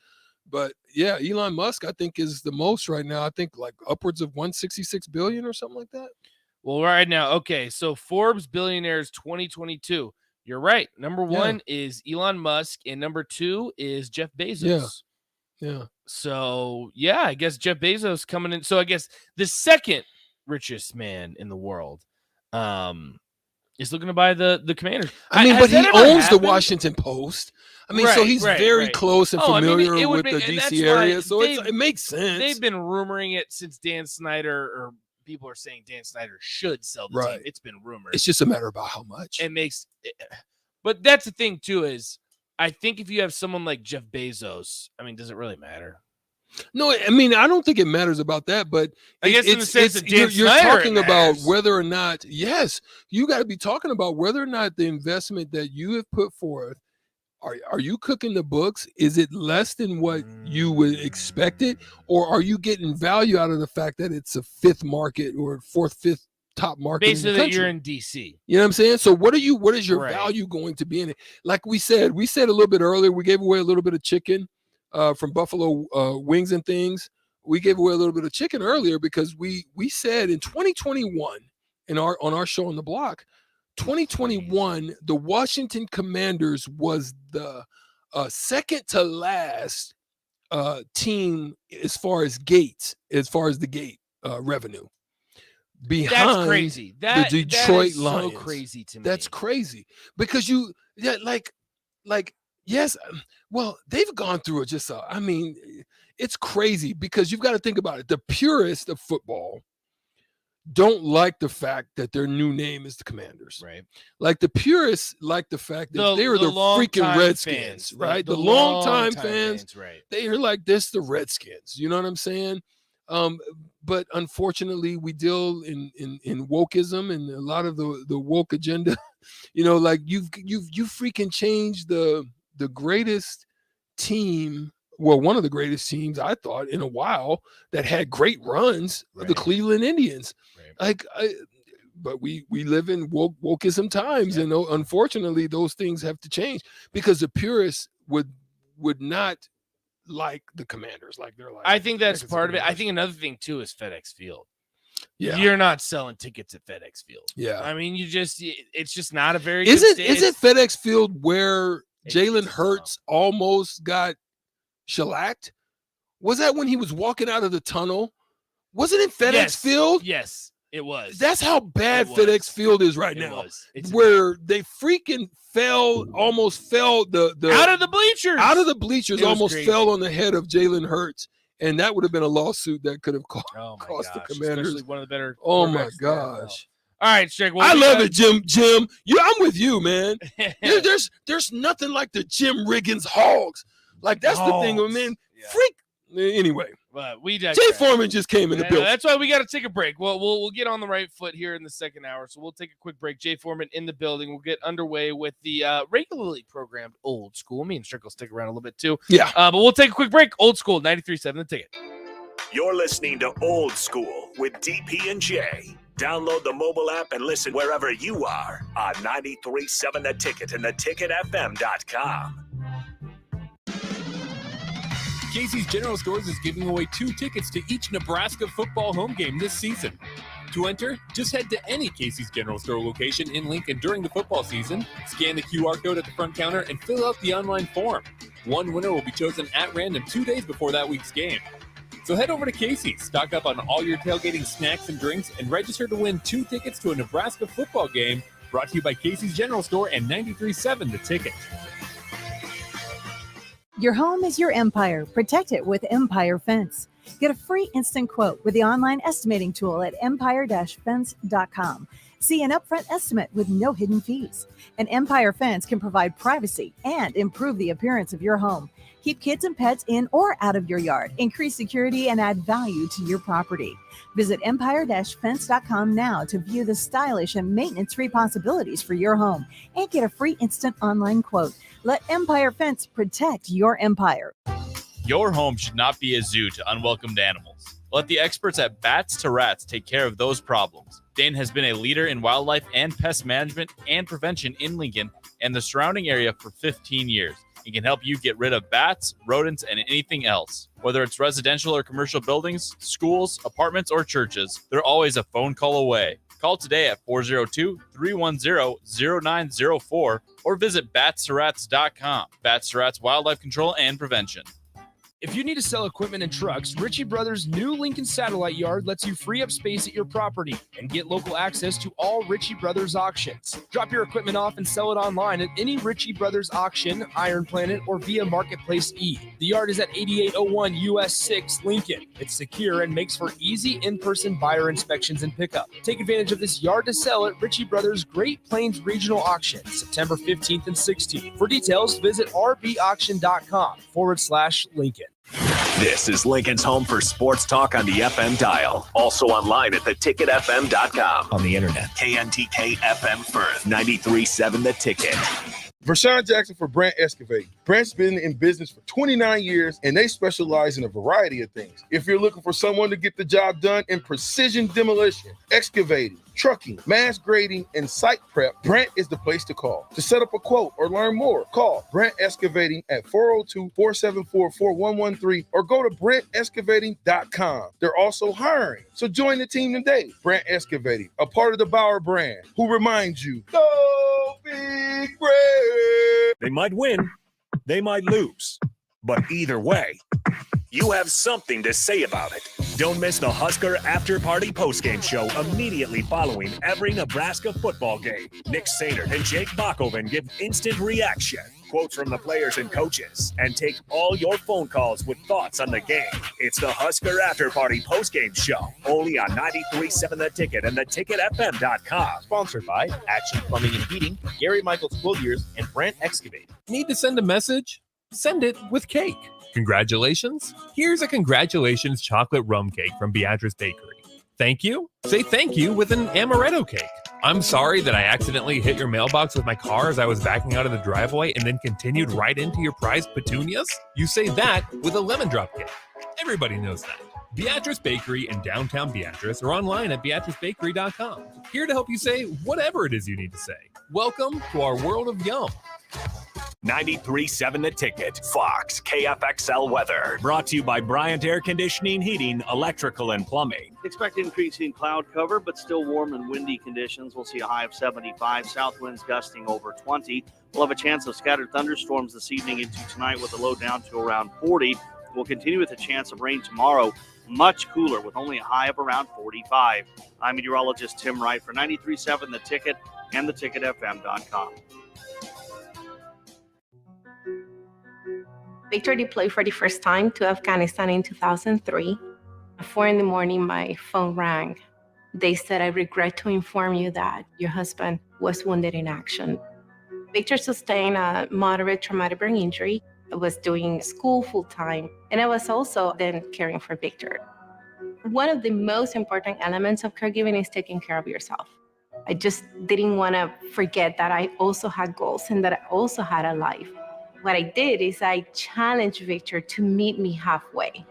but yeah, Elon Musk, I think, is the most right now. I think like upwards of 166 billion or something like that. Well, right now, okay. So Forbes Billionaires 2022. You're right. Number 1 is Elon Musk, and number 2 is Jeff Bezos. Yeah. So yeah, I guess Jeff Bezos coming in. So I guess the second richest man in the world, is looking to buy the Commanders. I mean, but he owns the Washington Post. I mean, so he's very close and familiar with the DC area, so it makes sense. They've been rumoring it since Dan Snyder, or people are saying Dan Snyder should sell the team. It's been rumored. It's just a matter about how much. But that's the thing too, is I think if you have someone like Jeff Bezos, I mean, does it really matter? No, I mean, I don't think it matters about that, but I guess in the sense that Dan you're Snyder, talking about whether or not, yes, you got to be talking about whether or not the investment that you have put forth, are you cooking the books? Is it less than what you would expect it? Or are you getting value out of the fact that it's a 5th market or 4th, 5th top market? Basically, in the that country? you're in DC. You know what I'm saying? So what is your value going to be in it? Like we said a little bit earlier, we gave away a little bit of chicken from Buffalo Wings and Things. We gave away a little bit of chicken earlier because we said in 2021 on our show on the block, 2021, the Washington Commanders was the second to last team as far as the gate revenue. Behind that's crazy. The Detroit So Lions. crazy to me. That's crazy because yes, well, they've gone through it I mean, it's crazy because you've got to think about it. The purists of football don't like the fact that their new name is the Commanders. Right. Like the purists like the fact that they were the freaking Redskins, fans, right? The The longtime longtime fans, right. they are like this, the Redskins. You know what I'm saying? But unfortunately, we deal in wokeism and a lot of the woke agenda. Like you've freaking changed the greatest team. Well, one of the greatest teams I thought in a while that had great runs, the Cleveland Indians. Right. But we live in wokeism times, and unfortunately, those things have to change because the purists would not like the Commanders, like they're like. I think that's part of it. I think another thing too is FedEx Field. Yeah, you're not selling tickets at FedEx Field. Yeah, I mean, it's just not a very. Is good it FedEx Field where Jalen Hurts almost got shellacked? Was that when he was walking out of the tunnel? Was it in FedEx Field? Yes, it was. That's how bad FedEx Field is right now. Where they freaking almost fell the out of the bleachers. Almost crazy. fell on the head of Jalen Hurts. And that would have been a lawsuit that could have cost the Commanders. Especially one of the better. Oh my gosh! All right, Strick. I love it, Jim. Yeah, I'm with you, man. There's nothing like the Jim Riggins Hogs. Like that's the thing, man. Freak. Anyway, but we Jay Foreman just came in the building. That's why we got to take a break. Well, we'll get on the right foot here in the second hour, so we'll take a quick break. Jay Foreman in the building. We'll get underway with the regularly programmed Old School. Me and Strick will stick around a little bit too. Yeah, but we'll take a quick break. Old School 93.7 The Ticket. You're listening to Old School with DP and J. Download the mobile app and listen wherever you are on 93.7 The Ticket and theticketfm.com. Casey's General Stores is giving away 2 tickets to each Nebraska football home game this season. To enter, just head to any Casey's General Store location in Lincoln during the football season, scan the QR code at the front counter, and fill out the online form. One winner will be chosen at random 2 days before that week's game. So head over to Casey's, stock up on all your tailgating snacks and drinks, and register to win 2 tickets to a Nebraska football game, brought to you by Casey's General Store and 93.7 The Ticket. Your home is your empire. Protect it with Empire Fence. Get a free instant quote with the online estimating tool at empire-fence.com. See an upfront estimate with no hidden fees. An Empire Fence can provide privacy and improve the appearance of your home. Keep kids and pets in or out of your yard. Increase security and add value to your property. Visit empire-fence.com now to view the stylish and maintenance-free possibilities for your home and get a free instant online quote. Let Empire Fence protect your empire. Your home should not be a zoo to unwelcomed animals. Let the experts at Bats to Rats take care of those problems. Dane has been a leader in wildlife and pest management and prevention in Lincoln and the surrounding area for 15 years. He can help you get rid of bats, rodents, and anything else. Whether it's residential or commercial buildings, schools, apartments, or churches, they're always a phone call away. Call today at 402-310-0904 or visit batsterats.com. Bats to Rats Wildlife Control and Prevention. If you need to sell equipment and trucks, Ritchie Brothers' new Lincoln Satellite Yard lets you free up space at your property and get local access to all Ritchie Brothers auctions. Drop your equipment off and sell it online at any Ritchie Brothers auction, Iron Planet, or via Marketplace E. The yard is at 8801 US 6 Lincoln. It's secure and makes for easy in-person buyer inspections and pickup. Take advantage of this yard to sell at Ritchie Brothers Great Plains Regional Auction, September 15th and 16th. For details, visit rbauction.com/Lincoln. This is Lincoln's home for sports talk on the FM dial. Also online at theticketfm.com. On the internet. KNTK FM Firth, 93.7 The Ticket. Vershawn Jackson for Brant Excavating. Brant's been in business for 29 years, and they specialize in a variety of things. If you're looking for someone to get the job done in precision demolition, excavating, trucking, mass grading, and site prep, Brant is the place to call. To set up a quote or learn more, call Brant Excavating at 402-474-4113 or go to brantexcavating.com. They're also hiring, so join the team today. Brant Excavating, a part of the Bauer brand, who reminds you, go Big Brand! They might win, they might lose, but either way, you have something to say about it. Don't miss the Husker After Party postgame show immediately following every Nebraska football game. Nick Sainert and Jake Bachhoven give instant reaction, quotes from the players and coaches, and take all your phone calls with thoughts on the game. It's the Husker After Party postgame show, only on 93.7 The Ticket and theticketfm.com. Sponsored by Action Plumbing and Heating, Gary Michaels Quilliers, and Brant Excavating. Need to send a message? Send it with cake. Congratulations? Here's a congratulations chocolate rum cake from Beatrice Bakery. Thank you? Say thank you with an amaretto cake. I'm sorry that I accidentally hit your mailbox with my car as I was backing out of the driveway and then continued right into your prized petunias. You say that with a lemon drop cake. Everybody knows that. Beatrice Bakery in downtown Beatrice or online at beatricebakery.com. Here to help you say whatever it is you need to say. Welcome to our world of yum. 93.7 The Ticket, Fox, KFXL weather. Brought to you by Bryant Air Conditioning, Heating, Electrical, and Plumbing. Expect increasing cloud cover, but still warm and windy conditions. We'll see a high of 75. South winds gusting over 20. We'll have a chance of scattered thunderstorms this evening into tonight with a low down to around 40. We'll continue with a chance of rain tomorrow. Much cooler with only a high of around 45. I'm meteorologist Tim Wright for 93.7 The Ticket and theticketfm.com. Victor deployed for the first time to Afghanistan in 2003. At 4 a.m, my phone rang. They said, "I regret to inform you that your husband was wounded in action." Victor sustained a moderate traumatic brain injury. I was doing school full-time, and I was also then caring for Victor. One of the most important elements of caregiving is taking care of yourself. I just didn't want to forget that I also had goals and that I also had a life. What I did is I challenged Victor to meet me halfway.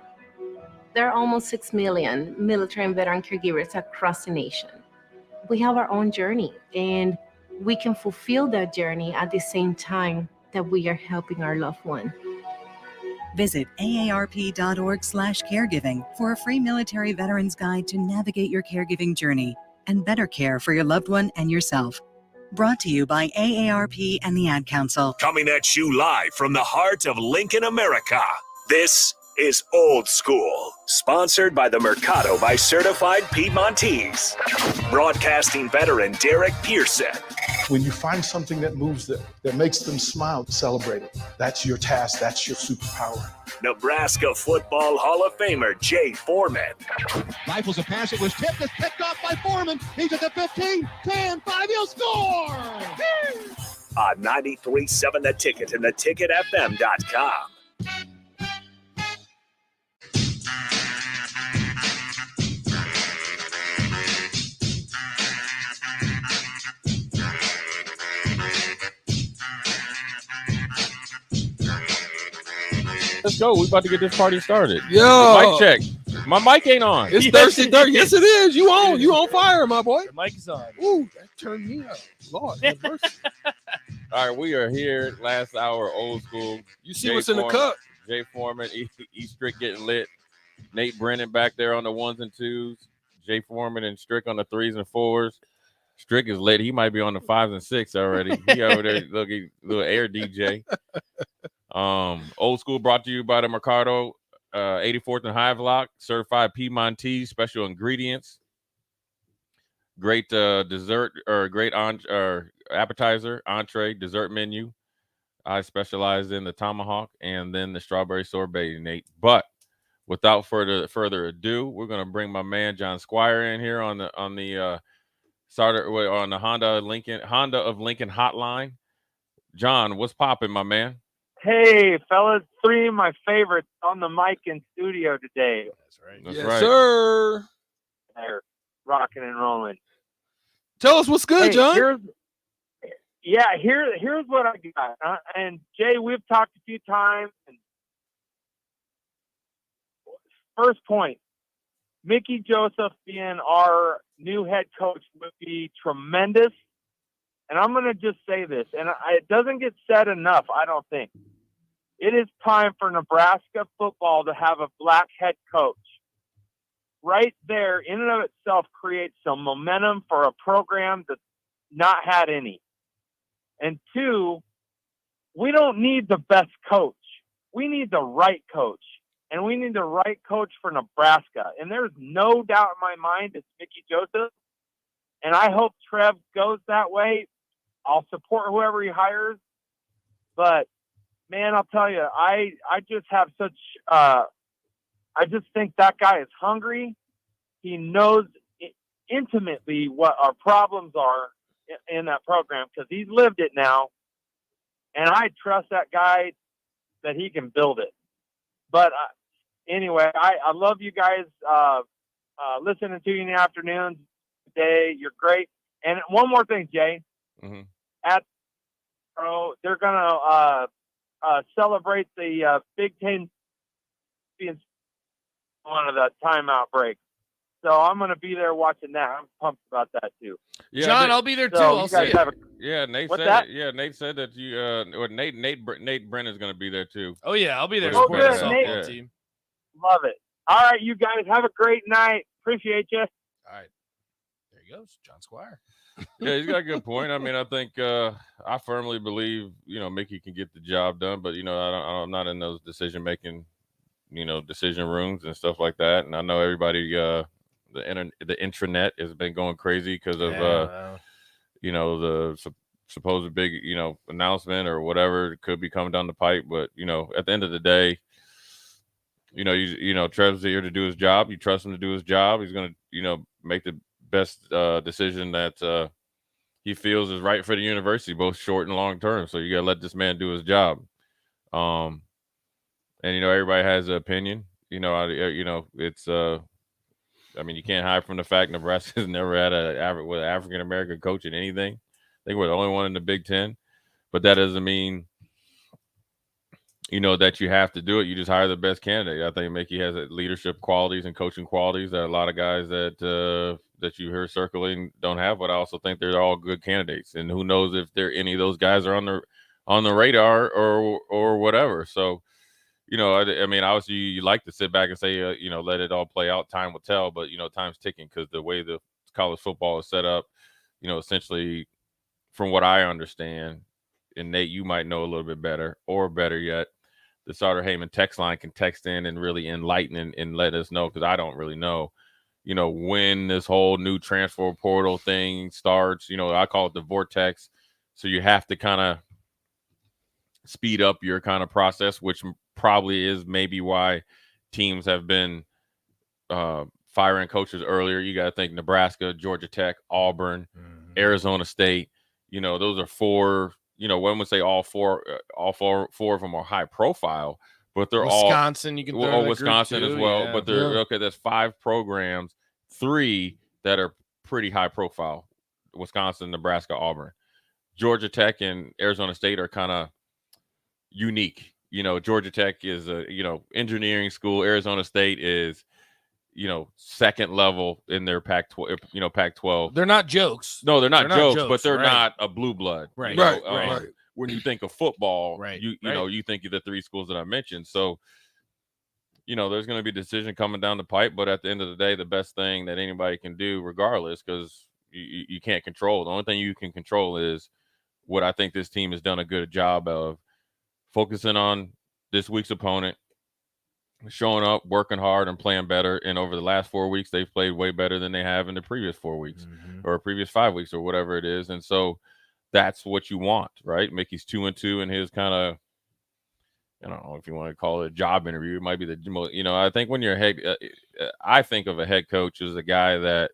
There are almost 6 million military and veteran caregivers across the nation. We have our own journey, and we can fulfill that journey at the same time that we are helping our loved one. Visit aarp.org/caregiving for a free military veterans guide to navigate your caregiving journey and better care for your loved one and yourself. Brought to you by AARP and the Ad Council. Coming at you live from the heart of Lincoln, America. This is Old School, sponsored by the Mercado by Certified Piedmontese. Broadcasting veteran Derek Pearson. When you find something that moves them, that makes them smile, celebrate it. That's your task. That's your superpower. Nebraska Football Hall of Famer Jay Foreman. Rifles a pass. It was tipped. It's picked off by Foreman. He's at the 15, 10, 5. He'll score. On 93.7 The Ticket and theticketfm.com. Let's go. We about to get this party started. Yo. Mic check. My mic ain't on. It's Thirsty Thursday. Yes, it is. You on fire, my boy. The mic is on. Ooh, that turned me up. Lord have mercy. All right, we are here. Last hour, Old School. You see what's in the cup. Jay Foreman, E Strick getting lit. Nate Brennan back there on the 1s and 2s. Jay Foreman and Strick on the 3s and 4s. Strick is lit. He might be on the 5s and 6s already. He over there looking little air DJ. Old School brought to you by the Mercado 84th and Hivelock, certified Piedmontese, special ingredients, great dessert or great appetizer, entree, dessert menu. I specialize in the tomahawk and then the strawberry sorbet, Nate. But without further ado, we're gonna bring my man John Squire in here on the Honda of Lincoln hotline. John, what's popping, my man? Hey, fellas, 3 of my favorites on the mic in studio today. That's right. Yes, sir. They're rocking and rolling. Tell us what's good, John. Here's what I got. And Jay, we've talked a few times. And first point, Mickey Joseph being our new head coach would be tremendous. And I'm going to just say this, and it doesn't get said enough, I don't think. It is time for Nebraska football to have a black head coach. Right there, in and of itself, creates some momentum for a program that's not had any. And 2, we don't need the best coach. We need the right coach. And we need the right coach for Nebraska. And there's no doubt in my mind it's Mickey Joseph. And I hope Trev goes that way. I'll support whoever he hires, but man, I'll tell you, I just have such, I just think that guy is hungry. He knows intimately what our problems are in that program because he's lived it now. And I trust that guy that he can build it. But anyway, I love you guys listening to you in the afternoons today. You're great. And one more thing, Jay. Mm-hmm. They're gonna celebrate the Big Ten being one of the timeout breaks. So I'm gonna be there watching that. I'm pumped about that too. Yeah, John, I'll be there too. I'll see you. Nate What's said that? it. Yeah, Nate said that you. Or Nate Brennan's gonna be there too. Oh yeah, I'll be there Oh, supporting the good, softball Nate. team. Love it. All right, you guys have a great night. Appreciate you. All right, there he goes, John Squire. Yeah, he's got a good point. I mean, I think I firmly believe Mickey can get the job done, but I'm not in those decision making, decision rooms and stuff like that. And I know everybody, the intranet has been going crazy because of the supposed big announcement or whatever could be coming down the pipe. But at the end of the day, Trev's here to do his job. You trust him to do his job. He's gonna make the best decision that he feels is right for the university, both short and long term. So you gotta let this man do his job. And everybody has an opinion. It's I mean, you can't hide from the fact Nebraska's never had an African American coach in anything. I think we're the only one in the Big Ten, but that doesn't mean that you have to do it. You just hire the best candidate. I think Mickey has leadership qualities and coaching qualities that a lot of guys that you hear circling don't have. But I also think they're all good candidates. And who knows if any of those guys are on the radar or whatever. So, you know, I mean, obviously you like to sit back and say, you know, let it all play out. Time will tell, but you know, time's ticking because the way the college football is set up, you know, essentially, from what I understand, and Nate, you might know a little bit better, or better yet, the Sauter Heyman text line can text in and really enlighten and let us know, because I don't really know, you know, when this whole new transfer portal thing starts. You know, I call it the vortex. So you have to kind of speed up your kind of process, which probably is maybe why teams have been firing coaches earlier. You got to think Nebraska, Georgia Tech, Auburn, Arizona State. You know, those are four. You know, one would say all four of them are high profile, but they're Wisconsin, you can throw in that group Wisconsin as too, well. yeah. But they're okay. That's 5 programs, 3 that are pretty high profile: Wisconsin, Nebraska, Auburn. Georgia Tech and Arizona State are kind of unique. You know, Georgia Tech is a, you know, engineering school. Arizona State is, you know, second level in their Pac-12, you know, Pac-12. They're not jokes. No, they're not jokes, but they're right. not a blue blood. Right. You know, Right. When you think of football, Right. you know, you think of the 3 schools that I mentioned. So, you know, there's going to be a decision coming down the pipe, but at the end of the day, the best thing that anybody can do, regardless, because you can't control. The only thing you can control is what I think this team has done a good job of focusing on this week's opponent, showing up, working hard, and playing better. And over the last 4 weeks, they've played way better than they have in the previous 4 weeks or previous 5 weeks or whatever it is. And so that's what you want, right? Mickey's 2-2 in his kind of, I don't know if you want to call it a job interview. It might be the most, you know, I think when you're a head, I think of a head coach as a guy that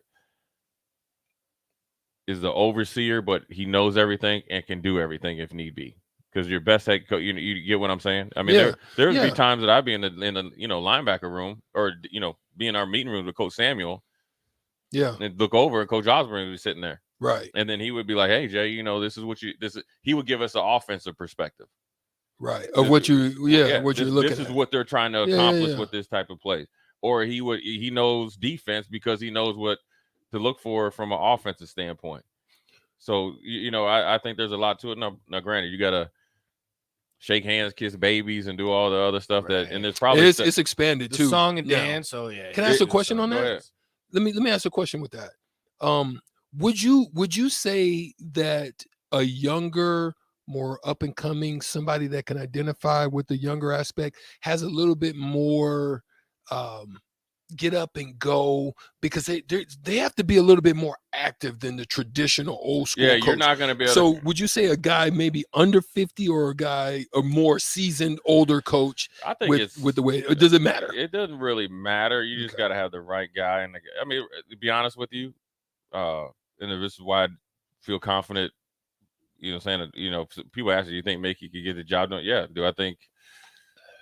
is the overseer, but he knows everything and can do everything if need be. Because your best head coach, you get what I'm saying? I mean, there'd be times that I'd be in the you know, linebacker room, or, you know, be in our meeting room with Coach Samuel. Yeah. And look over, and Coach Osborne would be sitting there. Right. And then he would be like, "Hey, Jay, you know, he would give us an offensive perspective. Right. Of what you, what you're looking This at. is what they're trying to accomplish with this type of play. Or he knows defense because he knows what to look for from an offensive standpoint. So, you know, I think there's a lot to it. Now, granted, you got to shake hands, kiss babies, and do all the other stuff that, and there's probably it's expanded the too. song and now. dance. Oh yeah. Can I ask a question on Go that? ahead. Let me ask a question with that. Would you say that a younger, more up and coming, somebody that can identify with the younger aspect has a little bit more get up and go, because they have to be a little bit more active than the traditional old school coach. You're not going to be able So to, would you say a guy maybe under 50 or a more seasoned older coach I think with the way, or does it matter? It doesn't really matter. You just got to have the right guy. And I mean, to be honest with you, and this is why I feel confident, you know, saying that, you know, people ask, do you think Mickey could get the job done? Yeah. Do I think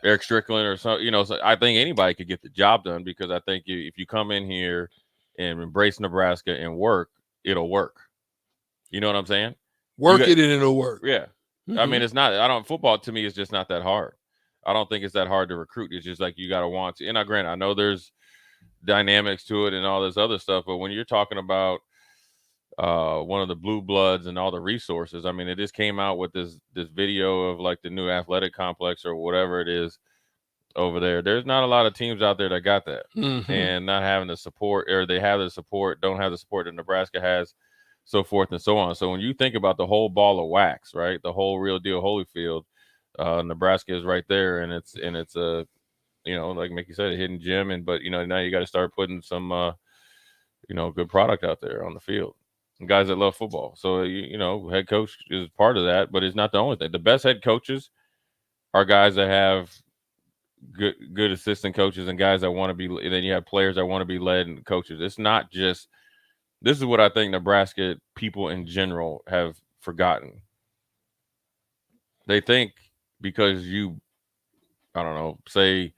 Eric Strickland or something? You know, so I think anybody could get the job done, because I think if you come in here and embrace Nebraska and work, it'll work. You know what I'm saying? Work it and it'll work. Yeah. I mean, it's not, football to me is just not that hard. I don't think it's that hard to recruit. It's just like you got to want to. And granted, I know there's dynamics to it and all this other stuff, but when you're talking about one of the blue bloods and all the resources, I mean, it just came out with this video of like the new athletic complex or whatever it is over there. There's not a lot of teams out there that got that, and not having the support, or they have the support, don't have the support that Nebraska has, so forth and so on. So when you think about the whole ball of wax, right, the whole real deal Holyfield, Nebraska is right there, and it's a, you know, like Mickey said, a hidden gem. And but you know, now you got to start putting some you know, good product out there on the field. And guys that love football. So you know, head coach is part of that, but it's not the only thing. The best head coaches are guys that have good assistant coaches and guys that want to be. And then you have players that want to be led and coaches. It's not just. This is what I think Nebraska people in general have forgotten. They think because you, I don't know, say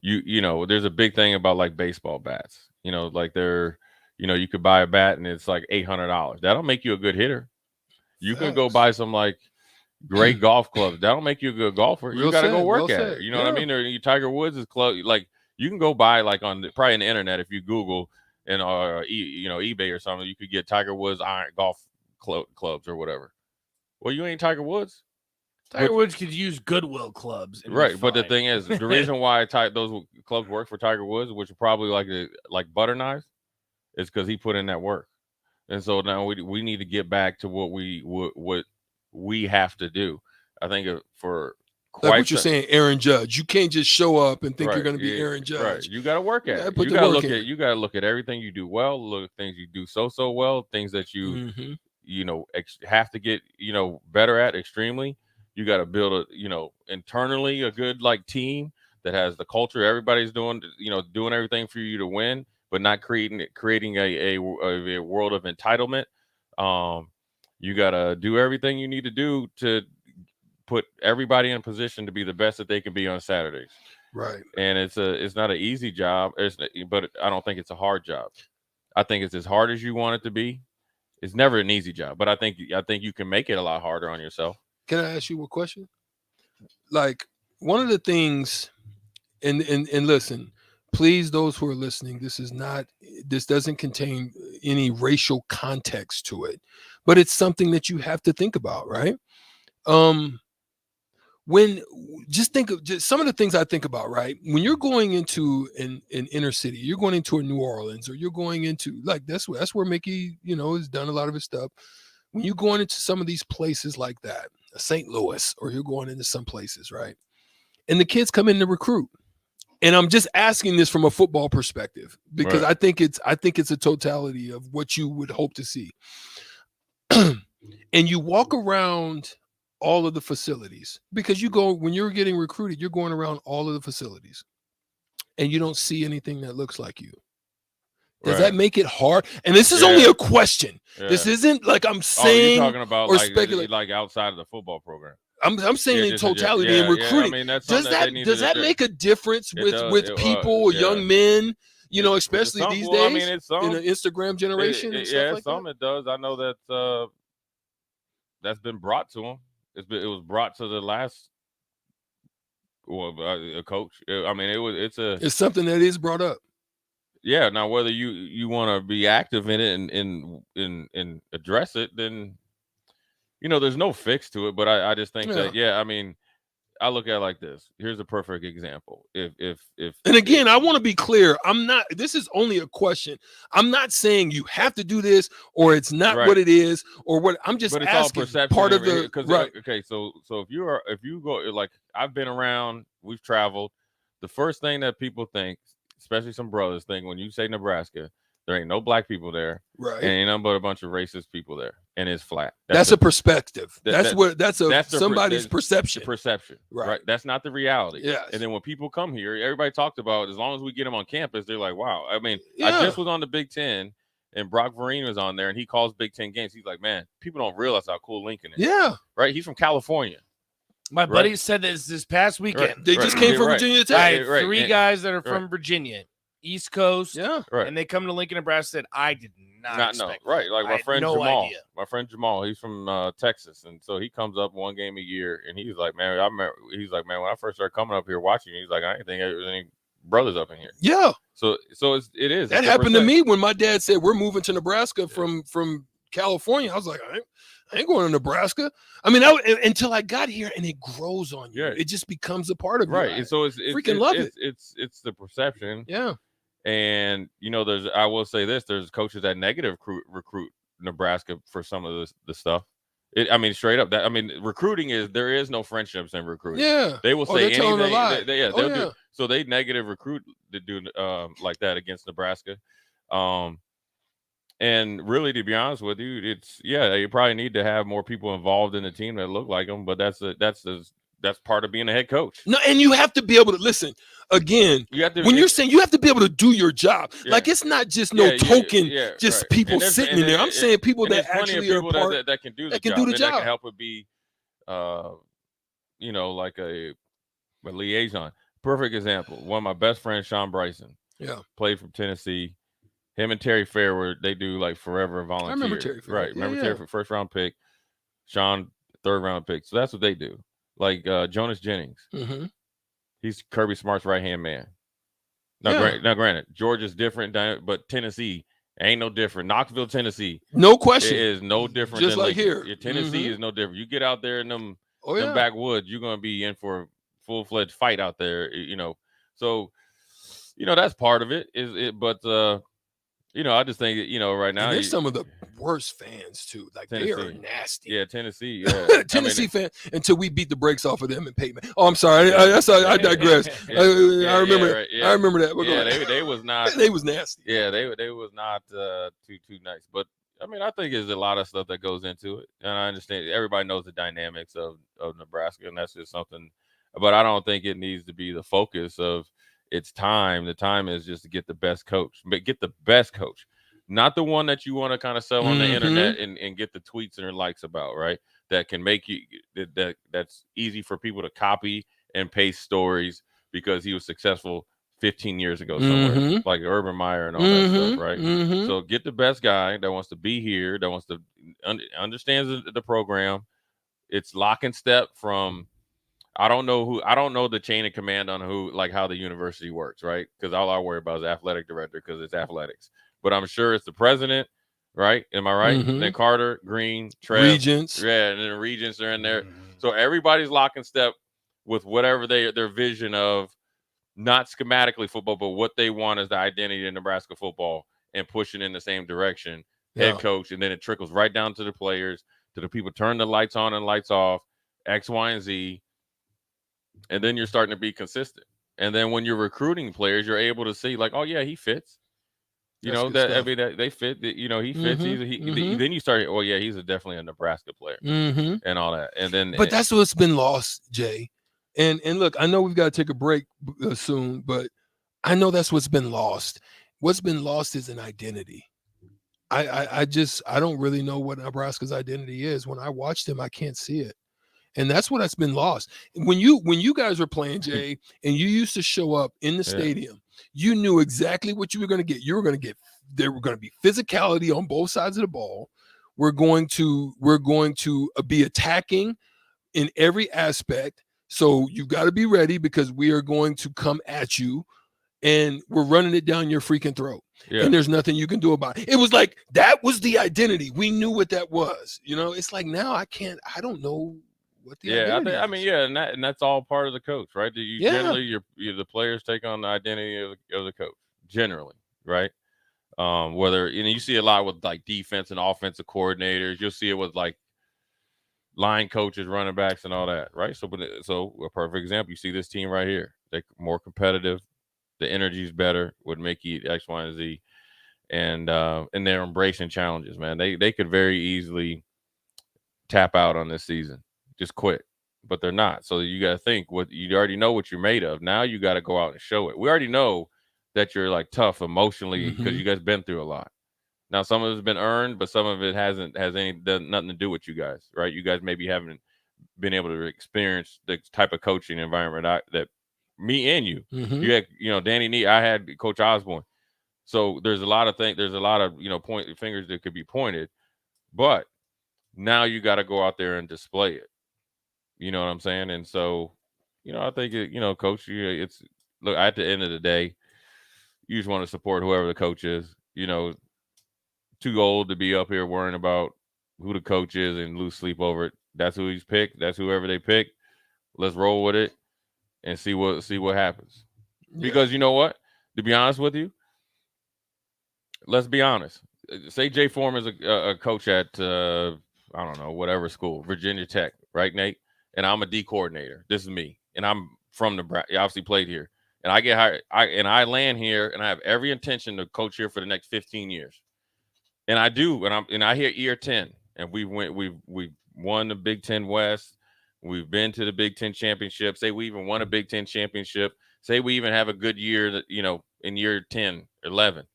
you know, there's a big thing about like baseball bats. You know, like you know, you could buy a bat and it's like $800. That'll make you a good hitter. You can go buy some like great golf clubs. That'll make you a good golfer. You got to go work at it. You know what I mean? Or Tiger Woods is close. Like you can go buy like probably on the internet, if you Google and you know, eBay or something, you could get Tiger Woods iron golf clubs or whatever. Well, you ain't Tiger Woods. Tiger Woods could use Goodwill clubs. And be Right, but the fine. thing is, the reason why those clubs work for Tiger Woods, which are probably like butter knives, is because he put in that work. And so now we need to get back to what we have to do. I think for like what you're saying, Aaron Judge. You can't just show up and think you're going to be Aaron Judge. Right. You got to work at it. Put You the got to work in. You got to look at everything you do well. Look at things you do so well. Things that you have to get better at extremely. You got to build internally a good team that has the culture. Everybody's doing everything for you to win, but not creating a world of entitlement. You got to do everything you need to do to put everybody in a position to be the best that they can be on Saturdays. Right. And it's not an easy job, but I don't think it's a hard job. I think it's as hard as you want it to be. It's never an easy job, but I think you can make it a lot harder on yourself. Can I ask you a question? Like, one of the things, and listen, please, those who are listening, this doesn't contain any racial context to it, but it's something that you have to think about, right? When just think of just some of the things I think about, right? When you're going into an inner city, you're going into a New Orleans, or you're going into that's where Mickey, has done a lot of his stuff. When you're going into some of these places like that, St. Louis, or you're going into some places, right? And the kids come in to recruit. And I'm just asking this from a football perspective, because Right. I think it's a totality of what you would hope to see. And you walk around all of the facilities, because when you're getting recruited, you're going around all of the facilities, and you don't see anything that looks like you. Does that make it hard? And this is only a question. Yeah. This isn't like I'm saying you're talking about or speculate. like outside of the football program. I'm saying in totality and recruiting. Does that make a difference with people or young men? Especially these days, I mean, it's some, in the Instagram generation. And stuff like some that? it does. I know that that's been brought to them. It was brought to the last a coach. I mean, it's something that is brought up. Yeah. Now, whether you want to be active in it and address it, then there's no fix to it. But I just think that I mean, I look at it like this. Here's a perfect example. If And again, I want to be clear. This is only a question. I'm not saying you have to do this or it's not what it is or what. I'm just but it's asking. all perception Part of the right. Okay, so if you go, like, I've been around, we've traveled. The first thing that people think, especially some brothers, think when you say Nebraska, there ain't no black people there, right? And ain't nothing but a bunch of racist people there, and it's flat. That's a perspective. That's somebody's perception. Perception, right? That's not the reality. Yes. And then when people come here, everybody talks about, as long as we get them on campus, they're like, wow. I mean, I just was on the Big Ten, and Brock Vereen was on there, and he calls Big Ten games. He's like, man, people don't realize how cool Lincoln is. Yeah. Right. He's from California. My buddy said this past weekend. Right. They just came from Virginia Tech. I had three guys that are from Virginia, East Coast, right. And they come to Lincoln, Nebraska. Said I did not expect know, right? Like my friend no Jamal. idea. My friend Jamal, he's from Texas, and so he comes up one game a year, and he's like, man, he's like, man, when I first started coming up here watching, he's like, I didn't think there was any brothers up in here. Yeah. So it is. That happened to me when my dad said we're moving to Nebraska from California. I was like, I ain't going to Nebraska. I mean, until I got here, and it grows on you. Yeah. It just becomes a part of you. Right. And so it's love it. It's the perception. Yeah. And I will say this: there's coaches that negative recruit Nebraska for some of the stuff. I mean, straight up. Recruiting there is no friendships in recruiting. Yeah, they will say anything. Telling a lie. They'll do. So they negative recruit to do like that against Nebraska. And really, to be honest with you, you probably need to have more people involved in the team that look like them. But that's part of being a head coach. No, and you have to be able to listen. Again, you're saying you have to be able to do your job. Yeah. Like, it's not just just people sitting in there. I'm saying people that actually are part that can do the job. That can help it be, like a liaison. Perfect example. One of my best friends, Sean Bryson. Yeah, played from Tennessee. Him and Terry Fair they do like forever volunteer. I remember Terry Fair. Right. Remember Terry Fair, first round pick. Sean, third round pick. So that's what they do. Like Jonas Jennings. Mm-hmm. He's Kirby Smart's right-hand man. Now, granted, Georgia's different, but Tennessee ain't no different. Knoxville, Tennessee. No question. It is no different Just than like Lincoln. here. Tennessee is no different. You get out there in them Oh, them yeah. backwoods, you're gonna be in for a full-fledged fight out there. So that's part of it. But I just think that, right now And there's some of the worst fans too. Like they are Tennessee. nasty. Yeah, Tennessee. Yeah, Tennessee fan until we beat the brakes off of them and payment. Oh, I'm sorry. I digress. I remember. Right, I remember that. But go Yeah, ahead. they was not. They was nasty. Yeah, they was not too nice. But I think there's a lot of stuff that goes into it, and I understand everybody knows the dynamics of Nebraska, and that's just something. But I don't think it needs to be the focus of its time. The time is just to get the best coach, but get the best coach, not the one that you want to kind of sell on the internet and get the tweets and likes about, right? That can make you that's easy for people to copy and paste stories because he was successful 15 years ago somewhere, like Urban Meyer and all that stuff, right? So get the best guy that wants to be here, that wants to understands the program. It's lock and step from. I don't know the chain of command on how the university works, right? Because all I worry about is athletic director because it's athletics. But I'm sure it's the president, right? Am I right? Then Carter, Green, Trev, Regents. yeah, and then the regents are in there. So everybody's lock and step with whatever their vision of, not schematically football, but what they want as the identity of Nebraska football, and pushing in the same direction. Yeah. Head coach, and then it trickles right down to the players, to the people turn the lights on and lights off, X, Y, and Z. And then you're starting to be consistent. And then when you're recruiting players, you're able to see like, oh yeah, he fits. They fit. He fits. Then you start. Oh yeah, he's definitely a Nebraska player, and all that. And then, but that's what's been lost, Jay. And look, I know we've got to take a break soon, but I know that's what's been lost. What's been lost is an identity. I don't really know what Nebraska's identity is. When I watch them, I can't see it. And that's what has been lost. When you guys were playing, Jay, and you used to show up in the stadium, you knew exactly what you were going to get. There were going to be physicality on both sides of the ball. We're going to be attacking in every aspect. So you've got to be ready because we are going to come at you, and we're running it down your freaking throat. Yeah. And there's nothing you can do about it. It was like that was the identity. We knew what that was. It's like now I don't know what the identity is. And that's all part of the coach, right? Generally the players take on the identity of the coach, generally, right? Whether you see a lot with like defense and offensive coordinators, you'll see it with like line coaches, running backs, and all that, right? So a perfect example, you see this team right here. They're more competitive, the energy is better, would make you X, Y, and Z, and they're embracing challenges, man. They could very easily tap out on this season, just quit, but they're not. So you got to think you already know what you're made of. Now you got to go out and show it. We already know that you're like tough emotionally because you guys been through a lot. Now some of it's been earned, but some of it has nothing to do with you guys, right? You guys maybe haven't been able to experience the type of coaching environment that me and you. You had, Danny Nee, I had Coach Osborne. So there's a lot of things. There's a lot of point fingers that could be pointed, but now you got to go out there and display it. You know what I'm saying? And so, I think coach, it's look at the end of the day, you just want to support whoever the coach is. Too old to be up here worrying about who the coach is and lose sleep over it. That's who he's picked. That's whoever they pick. Let's roll with it and see what happens. Yeah. Because you know what? To be honest with you, let's be honest. Say Jay Foreman's a coach at I don't know, whatever school, Virginia Tech, right, Nate? And I'm a D coordinator. This is me, and I'm from Nebraska. I obviously played here, and I get hired. I land here, and I have every intention to coach here for the next 15 years. And I do, and I hear year 10, and we've won the Big Ten West. We've been to the Big Ten championship. Say we even won a Big Ten championship. Say we even have a good year that in year 10, 11,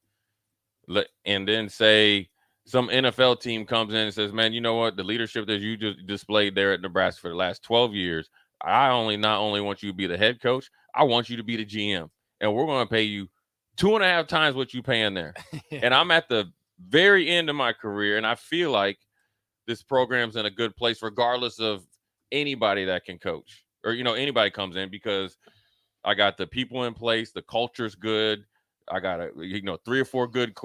and then say some NFL team comes in and says, "Man, you know what? The leadership that you just displayed there at Nebraska for the last 12 years, I not only want you to be the head coach, I want you to be the GM, and we're going to pay you 2.5 times what you paying there." And I'm at the very end of my career, and I feel like this program's in a good place regardless of anybody that can coach or anybody comes in, because I got the people in place, the culture's good, I got 3 or 4 good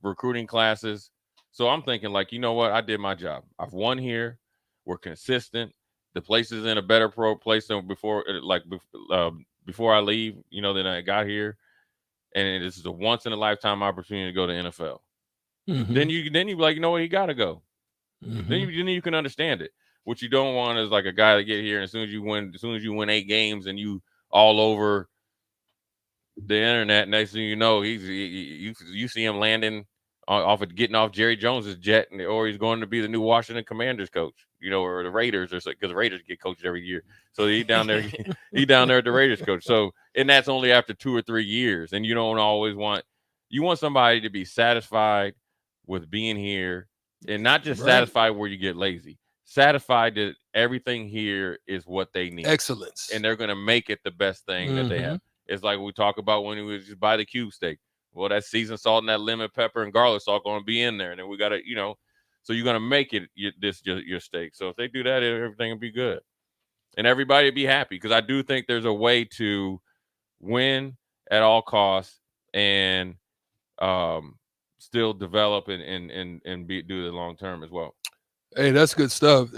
recruiting classes. So I'm thinking like, you know what, I did my job. I've won here, we're consistent, The place is in a better place than before. Before I leave, than I got here, and this is a once in a lifetime opportunity to go to NFL. Mhm. Then you be like, he got to go. Mhm. Then you can understand it. What you don't want is like a guy to get here, and as soon as you win 8 games, and you all over the internet, next thing you know, you see him landing getting off Jerry Jones's jet, or he's going to be the new Washington Commanders coach, or the Raiders, or because the Raiders get coached every year. So he down there, at the Raiders coach. So, and that's only after 2 or 3 years, and you don't always want somebody to be satisfied with being here, and not just satisfied where you get lazy. Satisfied that everything here is what they need. Excellence. And they're going to make it the best thing that they have. It's like we talk about when we just buy the cube steak. Well, that seasoned salt and that lemon pepper and garlic salt going to be in there. And then we got to, so you're going to make it your steak. So if they do that, everything will be good. And everybody will be happy, because I do think there's a way to win at all costs and still develop and do the long term as well. Hey, that's good stuff.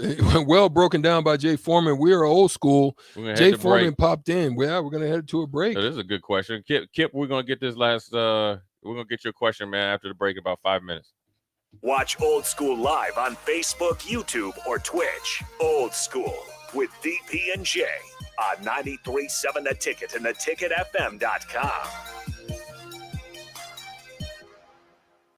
Well broken down by Jay Foreman. We are old school. Jay Foreman popped in. We're going to head to a break. So this is a good question. Kip, we're going to get this last we're going to get your question, man, after the break, about 5 minutes. Watch Old School live on Facebook, YouTube, or Twitch. Old School with DP and J on 93.7 The Ticket and theticketfm.com.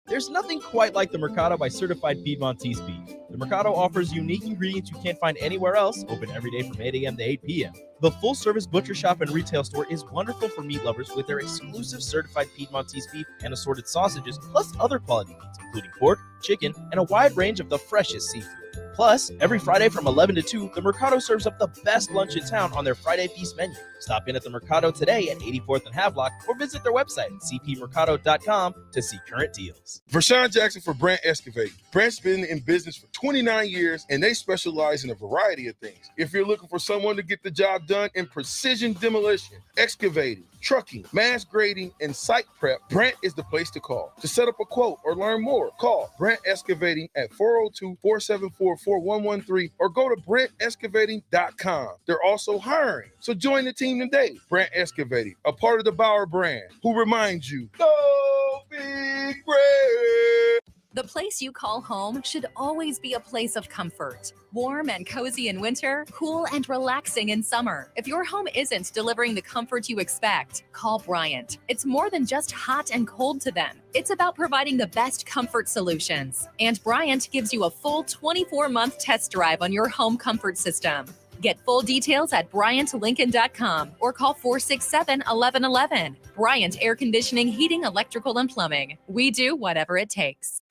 There's nothing quite like the Mercado by Certified Piedmontese beef. The Mercado offers unique ingredients you can't find anywhere else, open every day from 8 a.m. to 8 p.m. The full-service butcher shop and retail store is wonderful for meat lovers with their exclusive certified Piedmontese beef and assorted sausages, plus other quality meats, including pork, chicken, and a wide range of the freshest seafood. Plus, every Friday from 11 to 2, the Mercado serves up the best lunch in town on their Friday Feast menu. Stop in at the Mercado today at 84th and Havelock, or visit their website at cpmercado.com to see current deals. Vershawn Jackson for Brandt Excavating. Brandt's been in business for 29 years, and they specialize in a variety of things. If you're looking for someone to get the job done in precision demolition, excavating, trucking, mass grading, and site prep, Brandt is the place to call. To set up a quote or learn more, call Brandt Excavating at 402-474-4113 or go to BrandtExcavating.com. They're also hiring, so join the team today. Brandt Excavating, a part of the Bauer brand, who reminds you, go big Brandt. The place you call home should always be a place of comfort. Warm and cozy in winter, cool and relaxing in summer. If your home isn't delivering the comfort you expect, call Bryant. It's more than just hot and cold to them. It's about providing the best comfort solutions. And Bryant gives you a full 24-month test drive on your home comfort system. Get full details at BryantLincoln.com or call 467-1111. Bryant Air Conditioning, Heating, Electrical, and Plumbing. We do whatever it takes.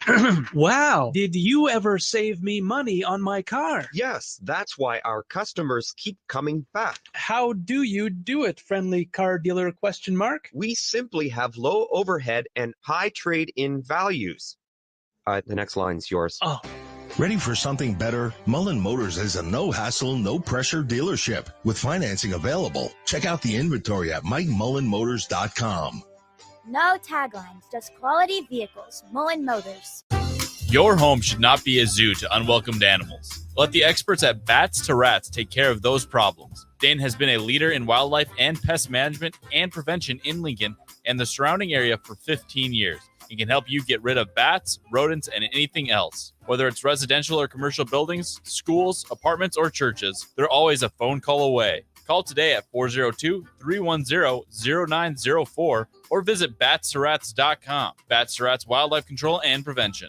Wow. Did you ever save me money on my car? Yes, that's why our customers keep coming back. How do you do it, friendly car dealer ? We simply have low overhead and high trade-in values. The next line's yours. Oh. Ready for something better? Mullen Motors is a no-hassle, no-pressure dealership with financing available. Check out the inventory at MikeMullenMotors.com. No taglines, just quality vehicles. Mullen Motors. Your home should not be a zoo to unwelcomed animals. Let the experts at Bats to Rats take care of those problems. Dane has been a leader in wildlife and pest management and prevention in Lincoln and the surrounding area for 15 years. He can help you get rid of bats, rodents, and anything else. Whether it's residential or commercial buildings, schools, apartments, or churches, they're always a phone call away. Call today at 402-310-0904 or visit batsterats.com. Bats to Rats Wildlife Control and Prevention.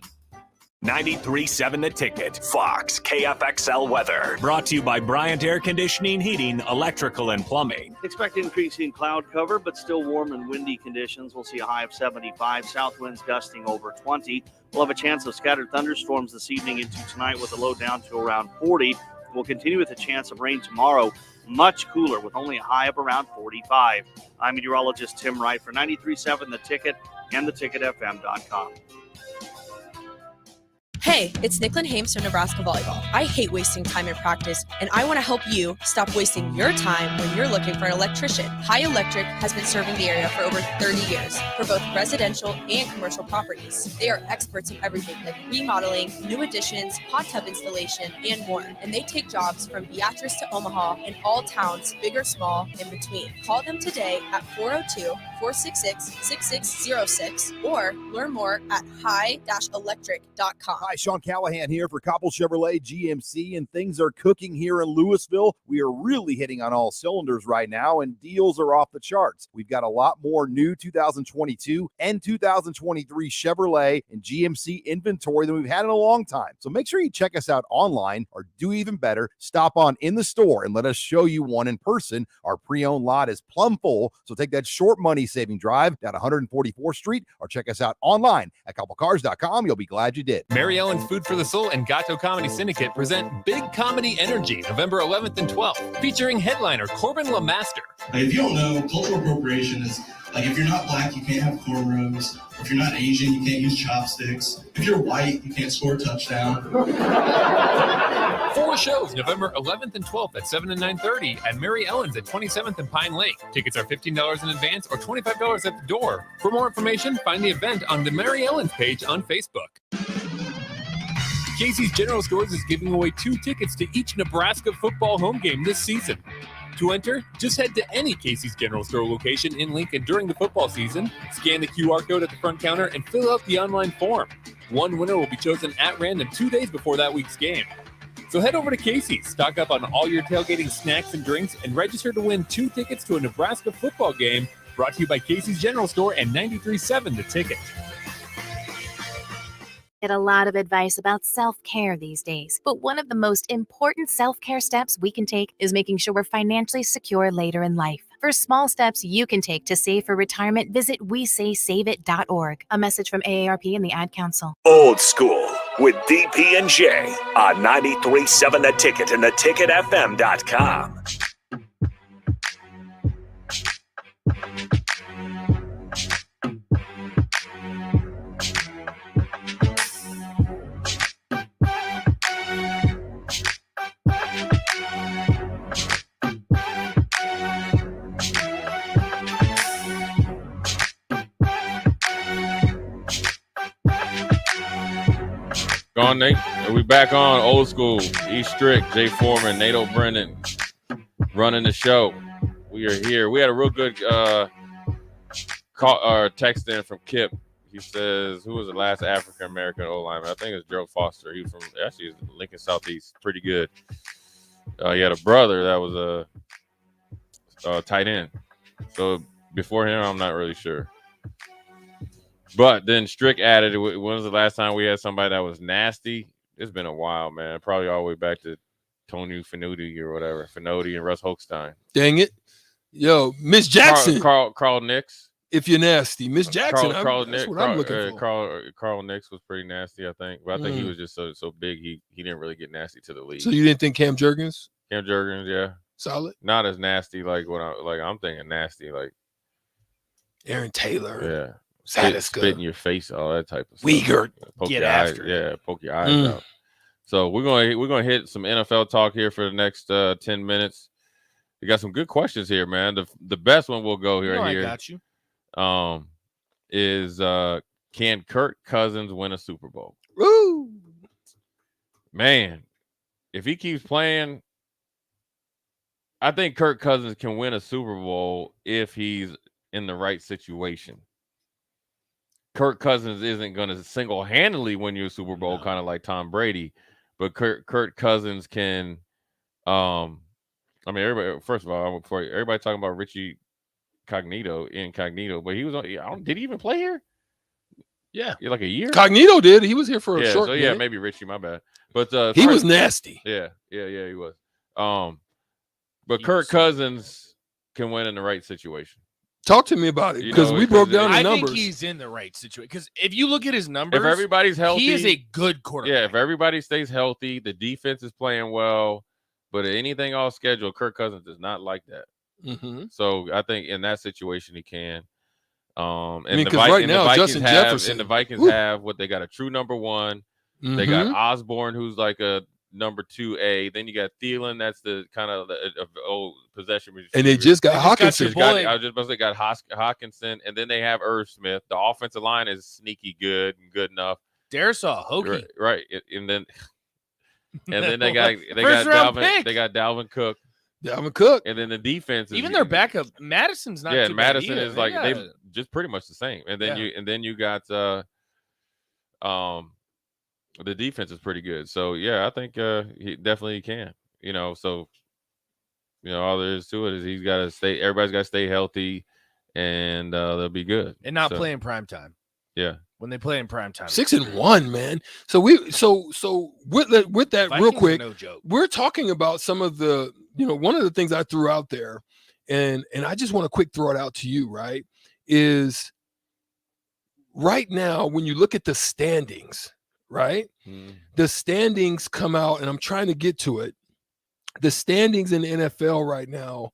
93.7 The Ticket, Fox, KFXL weather. Brought to you by Bryant Air Conditioning, Heating, Electrical, and Plumbing. Expect increasing cloud cover, but still warm and windy conditions. We'll see a high of 75. South winds gusting over 20. We'll have a chance of scattered thunderstorms this evening into tonight with a low down to around 40. We'll continue with a chance of rain tomorrow. Much cooler with only a high of around 45. I'm meteorologist Tim Wright for 93.7 The Ticket and theticketfm.com. Hey, it's Nicklin Hames from Nebraska Volleyball. I hate wasting time in practice, and I want to help you stop wasting your time when you're looking for an electrician. High Electric has been serving the area for over 30 years for both residential and commercial properties. They are experts in everything like remodeling, new additions, hot tub installation, and more. And they take jobs from Beatrice to Omaha and all towns, big or small, in between. Call them today at 402-466-6606 or learn more at high-electric.com. Hi, Sean Callahan here for Koppel Chevrolet GMC, and things are cooking here in Louisville. We are really hitting on all cylinders right now, and deals are off the charts. We've got a lot more new 2022 and 2023 Chevrolet and GMC inventory than we've had in a long time. So make sure you check us out online, or do even better, stop on in the store and let us show you one in person. Our pre-owned lot is plumb full, so take that short money-saving drive down 144th Street, or check us out online at koppelcars.com. You'll be glad you did. Mary Ellen's Food for the Soul and Gato Comedy Syndicate present Big Comedy Energy November 11th and 12th, featuring headliner Corbin LeMaster. If you don't know, cultural appropriation is like if you're not black, you can't have cornrows. If you're not Asian, you can't use chopsticks. If you're white, you can't score a touchdown. 4 shows November 11th and 12th at 7 and 9:30 at Mary Ellen's at 27th and Pine Lake. Tickets are $15 in advance or $25 at the door. For more information, find the event on the Mary Ellen's page on Facebook. Casey's General Stores is giving away 2 tickets to each Nebraska football home game this season. To enter, just head to any Casey's General Store location in Lincoln during the football season, scan the QR code at the front counter, and fill out the online form. One winner will be chosen at random 2 days before that week's game. So head over to Casey's, stock up on all your tailgating snacks and drinks, and register to win 2 tickets to a Nebraska football game, brought to you by Casey's General Store and 93.7 The Ticket. Get a lot of advice about self-care these days, but one of the most important self-care steps we can take is making sure we're financially secure later in life. For small steps you can take to save for retirement, visit WeSaySaveIt.org. A message from AARP and the Ad Council. Old School with DP and J on 93.7 The Ticket and theticketfm.com. Gone, Nate. We back on Old School. E. Strick, Jay Foreman, Nate O'Brennan running the show. We are here. We had a real good text in from Kip. He says, who was the last African-American O-lineman? I think it was Gerald Foster. He was from, actually, Lincoln Southeast. Pretty good. He had a brother that was a tight end. So before him, I'm not really sure. But then Strick added, when was the last time we had somebody that was nasty? It's been a while, man. Probably all the way back to Tony Finuti or whatever. Finoti and Russ Holstein. Dang it. Yo, Miss Jackson. Carl Nix. If you're nasty. Miss Jackson. That's what I'm looking for. Carl Nix was pretty nasty, I think. But I think he was just so big, he didn't really get nasty to the league. So you didn't think Cam Jurgens? Cam Jurgens, yeah. Solid? Not as nasty like what I'm thinking nasty, like Aaron Taylor. Yeah. Sadiska. Spit in your face, all that type of stuff. Uyghur. Get after it. Yeah, poke your eyes out. So we're gonna hit some NFL talk here for the next 10 minutes. We got some good questions here, man. The best one we'll go here. I got you. Is can Kirk Cousins win a Super Bowl? Woo! Man, if he keeps playing, I think Kirk Cousins can win a Super Bowl if he's in the right situation. Kirk Cousins isn't going to single-handedly win you a Super Bowl, kind of like Tom Brady, but Kirk Cousins can. I mean, everybody. First of all, everybody talking about Richie Incognito, but he was on. Did he even play here? Yeah, like a year. Cognito did. He was here for a short. So minute. maybe Richie. My bad. But he was nasty. Yeah, he was. But Kirk Cousins can win in the right situation. Talk to me about it, because we broke down the numbers. I think he's in the right situation. Because if you look at his numbers, if everybody's healthy, he is a good quarterback. Yeah, if everybody stays healthy, the defense is playing well, but anything off schedule, Kirk Cousins is not like that. Mm-hmm. So I think in that situation he can. And right now, Justin Jefferson. And the Vikings have what they got, a true number one, They got Osborne, who's like a number 2A. Then you got Thielen, that's the kind of old possession receiver. And they just got Hawkinson. I was just about to say got Hawkinson, and then they have Irv Smith. The offensive line is sneaky good and good enough. Darisaw, Hokie. Right. And then they got Dalvin. They got Dalvin Cook. And then the defense is even their backup, Madison's not too bad Madison either. is like they just pretty much the same. And then you got the defense is pretty good. So yeah, I think he definitely can. So all there is to it is he's got to stay. Everybody's got to stay healthy, and they'll be good. And not play in prime time. Yeah, when they play in prime time, 6-1, man. So with that, Vikings real quick, no joke. We're talking about some of the one of the things I threw out there, and I just want to quick throw it out to you. Right, is right now when you look at the standings. Right? The standings come out, and I'm trying to get to it. The standings in the NFL right now,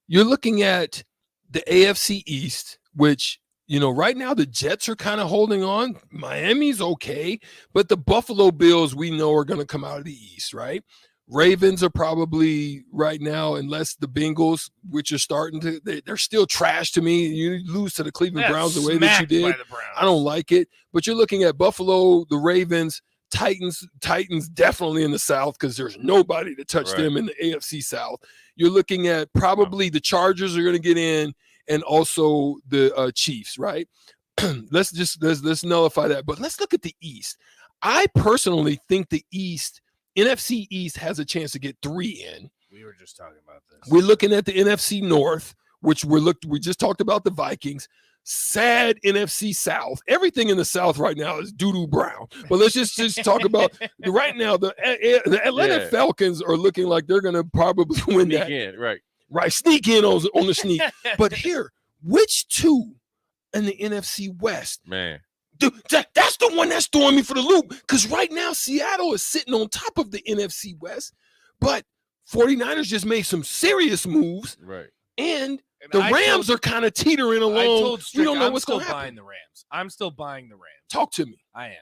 you're looking at the AFC East, which, right now the Jets are kind of holding on. Miami's okay, but the Buffalo Bills we know are going to come out of the East, right? Ravens are probably right now, unless the Bengals, which are starting to, they're still trash to me. You lose to the Cleveland Browns the way that you did. I don't like it. But you're looking at Buffalo, the Ravens, Titans definitely in the South because there's nobody to touch them in the AFC South. You're looking at probably the Chargers are going to get in, and also the Chiefs, right? let's nullify that. But let's look at the East. I personally think the NFC East has a chance to get 3 in. We were just talking about this. We're looking at the NFC North, which we just talked about the Vikings. Sad NFC South. Everything in the South right now is doo-doo brown. But let's just talk about right now. The Atlanta Falcons are looking like they're going to probably win sneak that. in, right? Sneak in on the sneak. But here, which two in the NFC West? Man. Dude, that's the one that's throwing me for the loop because right now Seattle is sitting on top of the NFC West, but 49ers just made some serious moves. Right. And the Rams are kind of teetering along. We don't know what's going to happen. Buying the Rams. I'm still buying the Rams. Talk to me. I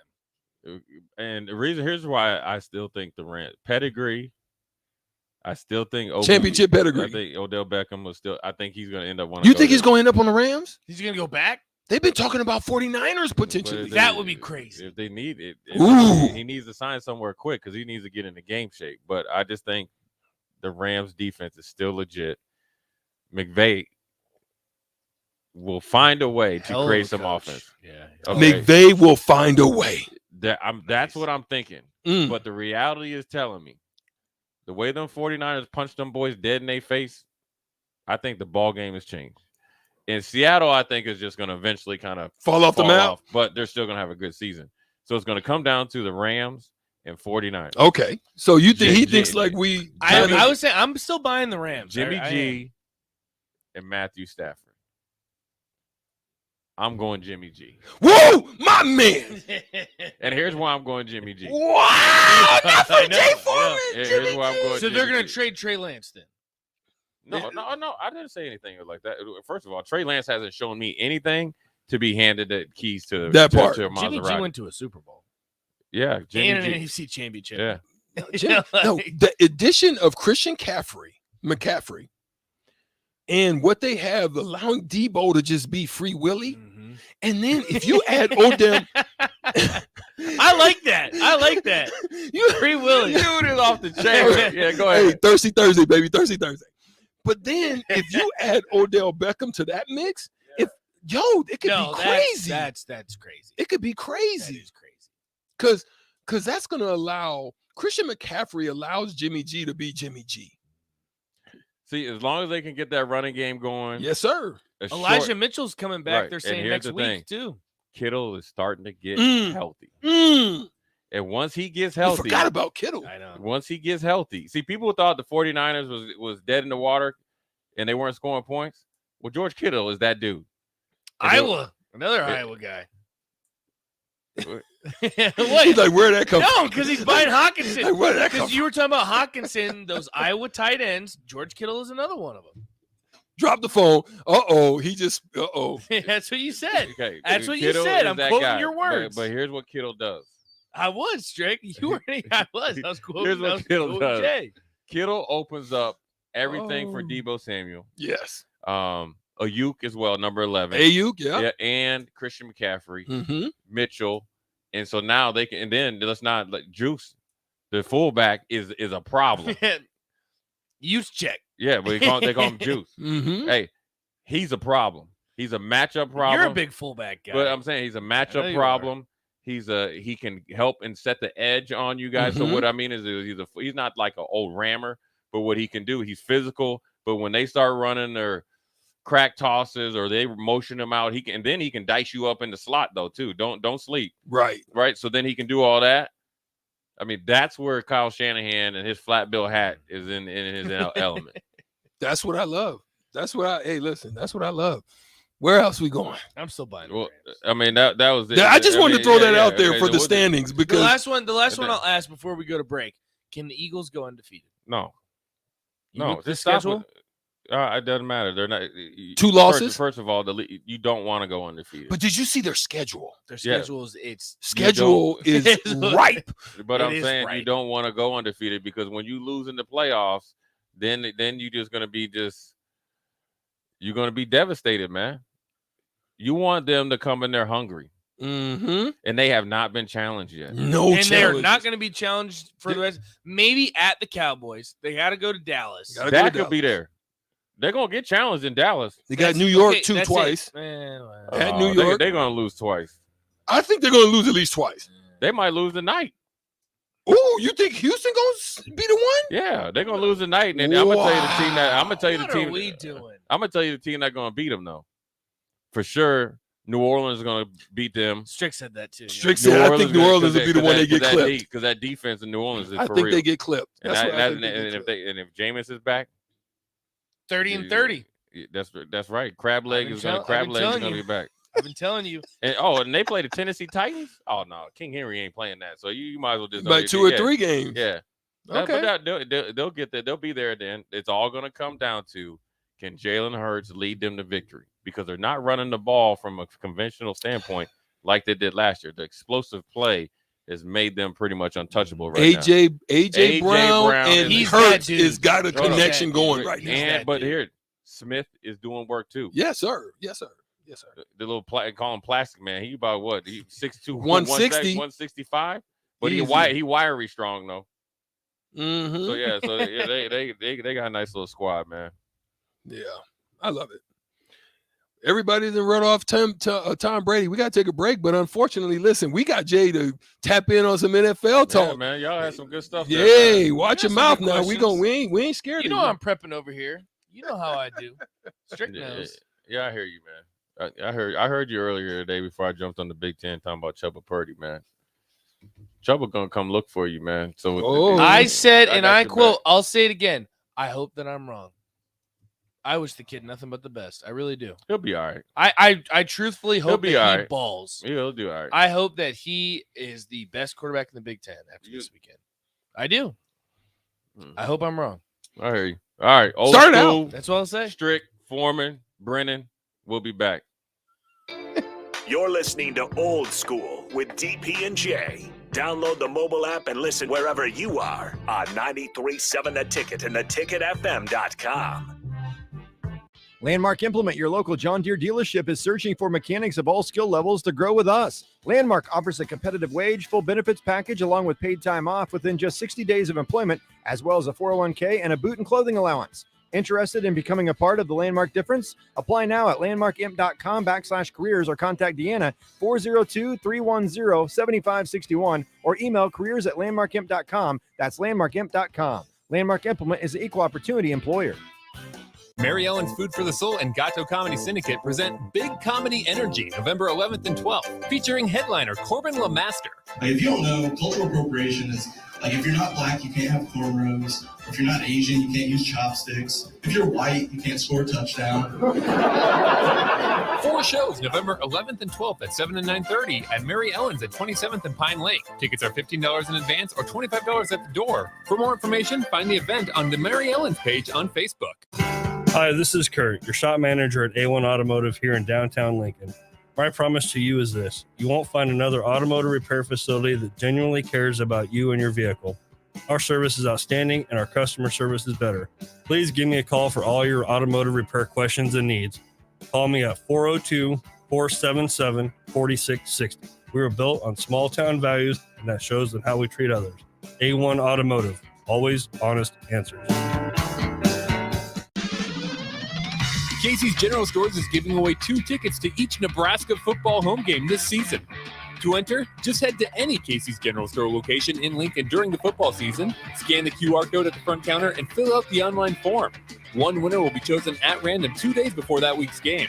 am. And the reason, here's why I still think the Rams pedigree. I still think championship pedigree. I think Odell Beckham was still. I think he's going to end up. You think he's going to end up on the Rams? He's going to go back? They've been talking about 49ers potentially. That would be crazy. If they need it, Ooh. He needs to sign somewhere quick because he needs to get into game shape. But I just think the Rams defense is still legit. McVay will find a way to create some offense. Yeah. Okay. McVay will find a way. That's what I'm thinking. But the reality is telling me the way them 49ers punched them boys dead in their face, I think the ball game has changed. In Seattle, I think is just going to eventually kind of fall off the map, but they're still going to have a good season. So it's going to come down to the Rams and 49ers. Okay. So you think he thinks like we? I would say I'm still buying the Rams. Jimmy G and Matthew Stafford. I'm going Jimmy G. Whoa, my man. And here's why I'm going Jimmy G. Wow, not for Jay Foreman. Here's why I'm going. So they're going to trade Trey Lance then? No, I didn't say anything like that. First of all, Trey Lance hasn't shown me anything to be handed the keys to that part. To Jimmy G went to a Super Bowl. Yeah, Jimmy and G. an NFC championship. Yeah. The addition of Christian McCaffrey, and what they have, allowing Debo to just be free Willie, and then if you add Odell, I like that. Free Willie, dude is off the chain. Yeah, go ahead. Hey, Thirsty Thursday, baby, Thirsty Thursday. But then if you add Odell Beckham to that mix, it could be crazy. That's crazy. It could be crazy. That is crazy. Because that's going to allow Christian McCaffrey allows Jimmy G to be Jimmy G. See, as long as they can get that running game going. Yes, sir. Elijah Mitchell's coming back. They're saying next week too. Kittle is starting to get healthy. And once he gets healthy, I forgot about Kittle. I know. Once he gets healthy, see, people thought the 49ers was dead in the water and they weren't scoring points. Well, George Kittle is that dude. Iowa, another Iowa guy. What? He's like, where'd that come from? No, because he's buying Hawkinson. Like, where'd that come Because you were talking about Hawkinson, those Iowa tight ends. George Kittle is another one of them. Drop the phone. He just. That's what you said. Okay. That's what Kittle you said. is I'm that quoting guy. your words. But here's what Kittle does. I was, Strick. You were. I was. I was cool. Here's what Kittle does. Jay. Kittle opens up everything for Oh. Deebo Samuel. Yes. Ayuk as well, number 11. Ayuk, yeah. And Christian McCaffrey, Mm-hmm. Mitchell, and so now they can. And then let's not let Juice, the fullback, is a problem. Use check. Yeah, but they call him Juice. Mm-hmm. Hey, he's a problem. He's a matchup problem. You're a big fullback guy. But I'm saying he's a matchup problem. He can help and set the edge on you guys. Mm-hmm. So what I mean is he's not like an old rammer, but what he can do, he's physical. But when they start running their crack tosses or they motion him out, he can dice you up in the slot though too. Don't sleep. Right. So then he can do all that. I mean, that's where Kyle Shanahan and his flat bill hat is in his element. That's what I love. That's what I love. Where else we going? I'm still buying. Well, I mean that was it. Yeah, I just wanted to throw that out there for the standings because the last one I'll ask before we go to break. Can the Eagles go undefeated? No. You No, look at the just stop schedule? it doesn't matter. They're not 2 losses. First of all, you don't want to go undefeated. But did you see their schedule? Their schedule is schedule is ripe. But It I'm is saying you ripe. don't want to go undefeated because when you lose in the playoffs, then you're just gonna be you're gonna be devastated, man. You want them to come in there hungry. Mm-hmm. And they have not been challenged yet. No, and they're not going to be challenged for the rest. Maybe at the Cowboys. They got to go to Dallas. That could be there. They're gonna get challenged in Dallas. They got New York twice. Well, At New York, they're gonna lose twice. I think they're gonna lose at least twice. They might lose tonight. Oh, you think Houston gonna be the one? Yeah, they're gonna lose tonight. And I'm gonna tell you the team that I'm gonna tell you What the team. are we doing? I'm gonna tell you the team that's gonna beat them though. For sure, New Orleans is gonna beat them. Strick said that too. Strick said, I think New Orleans will be the one they get clipped. Because that defense in New Orleans is I for think real. they get clipped. And, That's what I think if Jameis is back, 30 and 30. That's right. Crab leg is gonna be back. I've been telling you. And they play the Tennessee Titans. Oh no, King Henry ain't playing that. So you might as well just Like 2 or 3 games. Yeah. Okay. But they'll get there. They'll be there then. It's all going to come down to, can Jalen Hurts lead them to victory? Because they're not running the ball from a conventional standpoint like they did last year. The explosive play has made them pretty much untouchable right now. AJ Brown and Hurts has got a Hold on. connection going right now. But here, Smith is doing work too. Yes, sir. Yes, sir. Yes, sir. The little call him Plastic Man. He about what? He 6'2", 160, 165. But he wiry strong though. Mm-hmm. So yeah, they got a nice little squad, man. Yeah, I love it. Everybody's in run off Tom Brady. We got to take a break, but unfortunately, listen, we got Jay to tap in on some NFL talk. Yeah, man, y'all had some good stuff. Yeah, watch your mouth now. We ain't scared. You of know I'm prepping over here. You know how I do. Strick Yeah, knows. yeah, I hear you, man. I heard you earlier today before I jumped on the Big Ten talking about Chuba Purdy, man. Chuba gonna come look for you, man. So I said, and got I your quote, back. I'll say it again. I hope that I'm wrong. I wish the kid nothing but the best. I really do. He'll be all right. I truthfully hope be that all he right. balls. He'll do all right. I hope that he is the best quarterback in the Big Ten after this weekend. I do. I hope I'm wrong. I hear you. All right, old Start it school. out. That's what I'll say. Strick, Foreman, Brennan. We'll be back. You're listening to Old School with DP and J. Download the mobile app and listen wherever you are on 93.7 The Ticket and theticketfm.com. Landmark Implement, your local John Deere dealership, is searching for mechanics of all skill levels to grow with us. Landmark offers a competitive wage, full benefits package, along with paid time off within just 60 days of employment, as well as a 401k and a boot and clothing allowance. Interested in becoming a part of the Landmark difference? Apply now at landmarkimp.com/careers or contact Deanna 402-310-7561 or email careers@landmarkimp.com. That's landmarkimp.com. Landmark Implement is an equal opportunity employer. Mary Ellen's Food for the Soul and Gato Comedy Syndicate present Big Comedy Energy November 11th and 12th, featuring headliner Corbin LeMaster. Like, if you don't know, cultural appropriation is like, if you're not black, you can't have cornrows. Or if you're not Asian, you can't use chopsticks. If you're white, you can't score a touchdown. 4 shows November 11th and 12th at 7 and 9:30 at Mary Ellen's at 27th and Pine Lake. Tickets are $15 in advance or $25 at the door. For more information, find the event on the Mary Ellen's page on Facebook. Hi, this is Kurt, your shop manager at A1 Automotive here in downtown Lincoln. My promise to you is this: you won't find another automotive repair facility that genuinely cares about you and your vehicle. Our service is outstanding and our customer service is better. Please give me a call for all your automotive repair questions and needs. Call me at 402-477-4660. We were built on small town values, and that shows in how we treat others. A1 Automotive, always honest answers. Casey's General Stores is giving away 2 tickets to each Nebraska football home game this season. To enter, just head to any Casey's General Store location in Lincoln during the football season, scan the QR code at the front counter, and fill out the online form. One winner will be chosen at random 2 days before that week's game.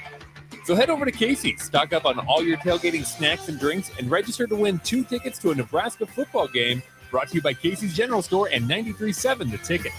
So head over to Casey's, stock up on all your tailgating snacks and drinks, and register to win 2 tickets to a Nebraska football game, brought to you by Casey's General Store and 93.7 The Ticket.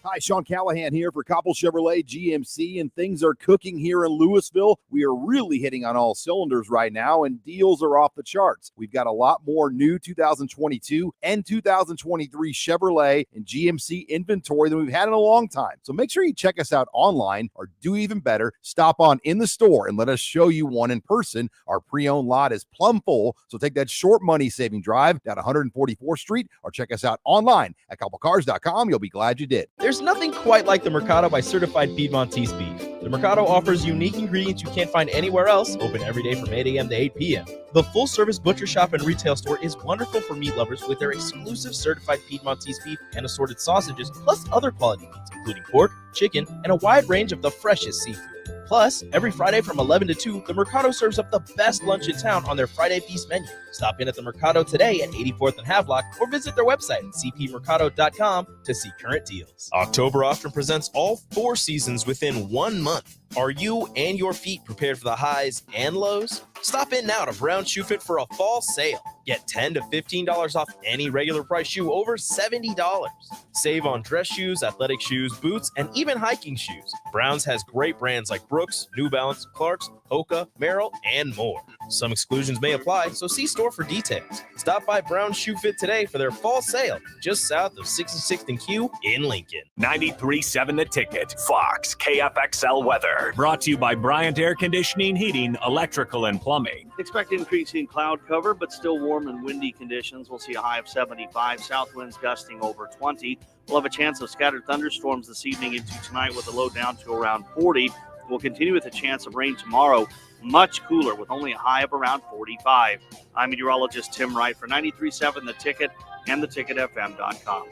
Hi, Sean Callahan here for Koppel Chevrolet GMC, and things are cooking here in Louisville. We are really hitting on all cylinders right now, and deals are off the charts. We've got a lot more new 2022 and 2023 Chevrolet and GMC inventory than we've had in a long time. So make sure you check us out online, or do even better, stop on in the store and let us show you one in person. Our pre-owned lot is plumb full, so take that short money-saving drive down 144th Street, or check us out online at koppelcars.com. You'll be glad you did. There's nothing quite like the Mercado by Certified Piedmontese beef. The Mercado offers unique ingredients you can't find anywhere else, open every day from 8 a.m. to 8 p.m. The full-service butcher shop and retail store is wonderful for meat lovers with their exclusive certified Piedmontese beef and assorted sausages, plus other quality meats, including pork, chicken, and a wide range of the freshest seafood. Plus, every Friday from 11 to 2, the Mercado serves up the best lunch in town on their Friday Feast menu. Stop in at the Mercado today at 84th and Havelock, or visit their website at cpmercado.com to see current deals. October often presents all 4 seasons within 1 month. Are you and your feet prepared for the highs and lows? Stop in now to Brown Shoe Fit for a fall sale. Get $10 to $15 off any regular price shoe over $70. Save on dress shoes, athletic shoes, boots, and even hiking shoes. Brown's has great brands like Brooks, New Balance, Clark's, Hoka, Merrell, and more. Some exclusions may apply, so see store for details. Stop by Brown Shoe Fit today for their fall sale, just south of 66th and Q in Lincoln. 93.7 The Ticket, Fox, KFXL weather. Brought to you by Bryant Air Conditioning, Heating, Electrical, and Plumbing. Expect increasing cloud cover, but still warm and windy conditions. We'll see a high of 75. South winds gusting over 20. We'll have a chance of scattered thunderstorms this evening into tonight with a low down to around 40. We'll continue with a chance of rain tomorrow. Much cooler with only a high of around 45. I'm meteorologist Tim Wright for 93.7 The Ticket and theticketfm.com.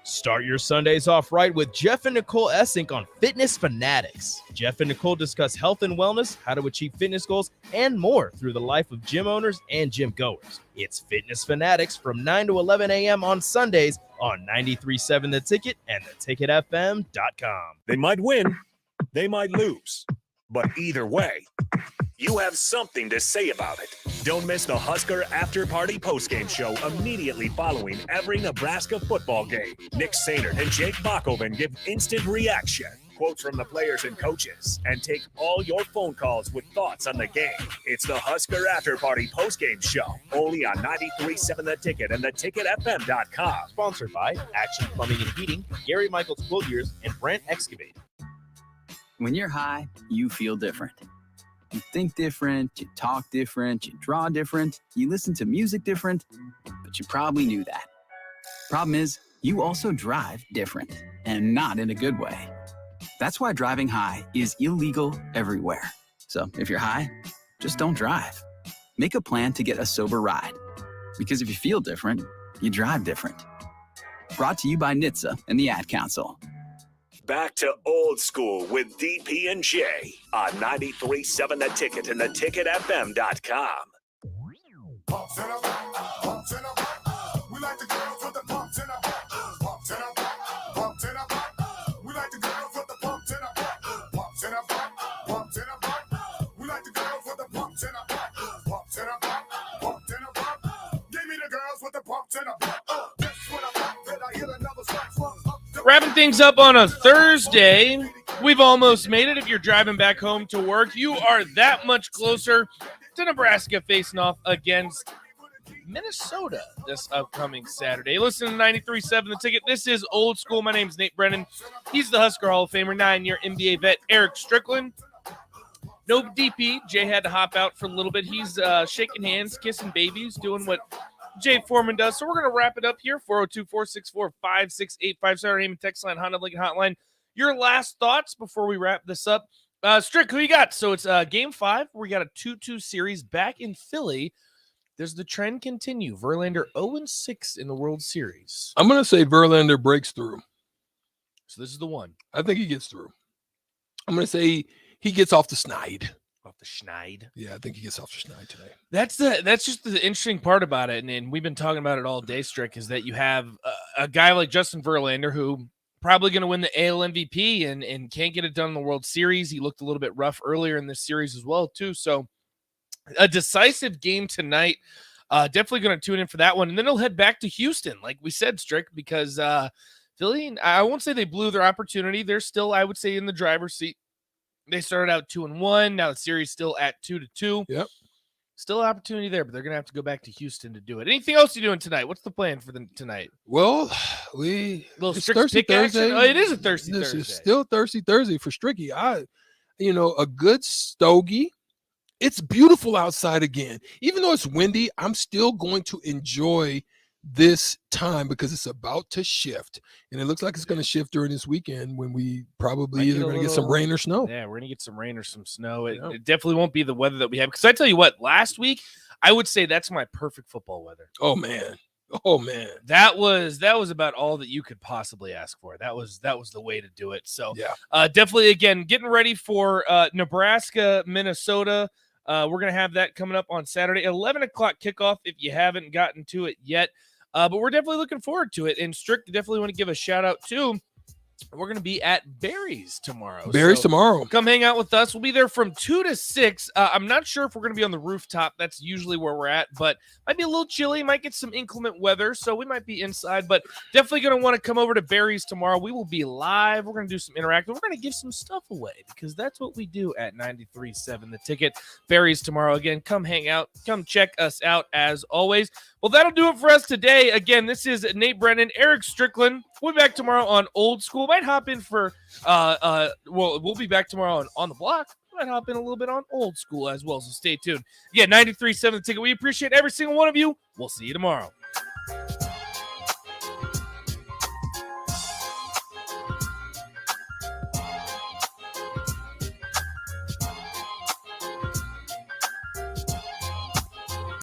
Start your Sundays off right with Jeff and Nicole Essink on Fitness Fanatics. Jeff and Nicole discuss health and wellness, how to achieve fitness goals, and more through the life of gym owners and gym goers. It's Fitness Fanatics from 9 to 11 a.m. on Sundays on 93.7 The Ticket and theticketfm.com. They might win, they might lose, but either way, you have something to say about it. Don't miss the Husker After Party postgame show immediately following every Nebraska football game. Nick Sainert and Jake Bachhoven give instant reaction, quotes from the players and coaches, and take all your phone calls with thoughts on the game. It's the Husker After Party postgame show, only on 93.7 The Ticket and theticketfm.com. Sponsored by Action Plumbing and Heating, Gary Michaels Quilt Years, and Brent Excavating. When you're high, you feel different. You think different, you talk different, you draw different, you listen to music different, but you probably knew that. Problem is, you also drive different, and not in a good way. That's why driving high is illegal everywhere. So if you're high, just don't drive. Make a plan to get a sober ride. Because if you feel different, you drive different. Brought to you by NHTSA and the Ad Council. Back to old school with DP and J on 93.7 The Ticket and theticketfm.com. Wrapping things up on a Thursday. We've almost made it. If you're driving back home to work, you are that much closer to Nebraska facing off against Minnesota this upcoming Saturday. Listen to 93.7 The Ticket. This is Old School. My name is Nate Brennan. He's the Husker Hall of Famer, 9-year NBA vet Eric Strickland. No DP. Jay had to hop out for a little bit. He's shaking hands, kissing babies, doing what Jay Foreman does. So we're going to wrap it up here. 402-464-5685. Saturday Name text line, Honda Lincoln Hotline. Your last thoughts before we wrap this up. Strick, who you got? So it's game 5. We got a 2-2 series back in Philly. Does the trend continue? Verlander 0-6 in the World Series. I'm going to say Verlander breaks through. So this is the one. I think he gets through. I'm going to say he gets off the schneid. Off the schneid? Yeah, I think he gets off the schneid today. That's just the interesting part about it, and we've been talking about it all day, Strick, is that you have a guy like Justin Verlander who probably going to win the AL MVP and can't get it done in the World Series. He looked a little bit rough earlier in this series as well, too. So a decisive game tonight. Definitely going to tune in for that one. And then he'll head back to Houston, like we said, Strick, because Philly, I won't say they blew their opportunity. They're still, I would say, in the driver's seat. They started out 2-1. Now the series still at 2-2. Yep. Still opportunity there, but they're going to have to go back to Houston to do it. Anything else you doing tonight? What's the plan for them tonight? Well, it's Strick Thirsty pick action? Thursday. Oh, it is a Thirsty This Thursday. is still Thirsty Thursday for Stricky. A good stogie. It's beautiful outside again. Even though it's windy, I'm still going to enjoy this time because it's about to shift. And it looks like it's going to shift during this weekend when we probably either going to get some rain or snow. Yeah, we're going to get some rain or some snow. It definitely won't be the weather that we have. Because I tell you what, last week, I would say that's my perfect football weather. Oh, man. That was about all that you could possibly ask for. That was the way to do it. So yeah, definitely, again, getting ready for Nebraska, Minnesota. We're going to have that coming up on Saturday, 11 o'clock kickoff if you haven't gotten to it yet. But we're definitely looking forward to it. And Strick, definitely want to give a shout out to. We're going to be at Barry's tomorrow. Tomorrow. Come hang out with us. We'll be there from 2 to 6. I'm not sure if we're going to be on the rooftop. That's usually where we're at, but might be a little chilly. Might get some inclement weather, so we might be inside, but definitely going to want to come over to Barry's tomorrow. We will be live. We're going to do some interactive. We're going to give some stuff away because that's what we do at 93.7 The Ticket. Barry's tomorrow. Again, come hang out. Come check us out as always. Well, that'll do it for us today. Again, this is Nate Brennan, Eric Strickland. We'll be back tomorrow on Old School. Might hop in for, we'll be back tomorrow on The Block. Might hop in a little bit on Old School as well, so stay tuned. Yeah, 93.7 The Ticket. We appreciate every single one of you. We'll see you tomorrow.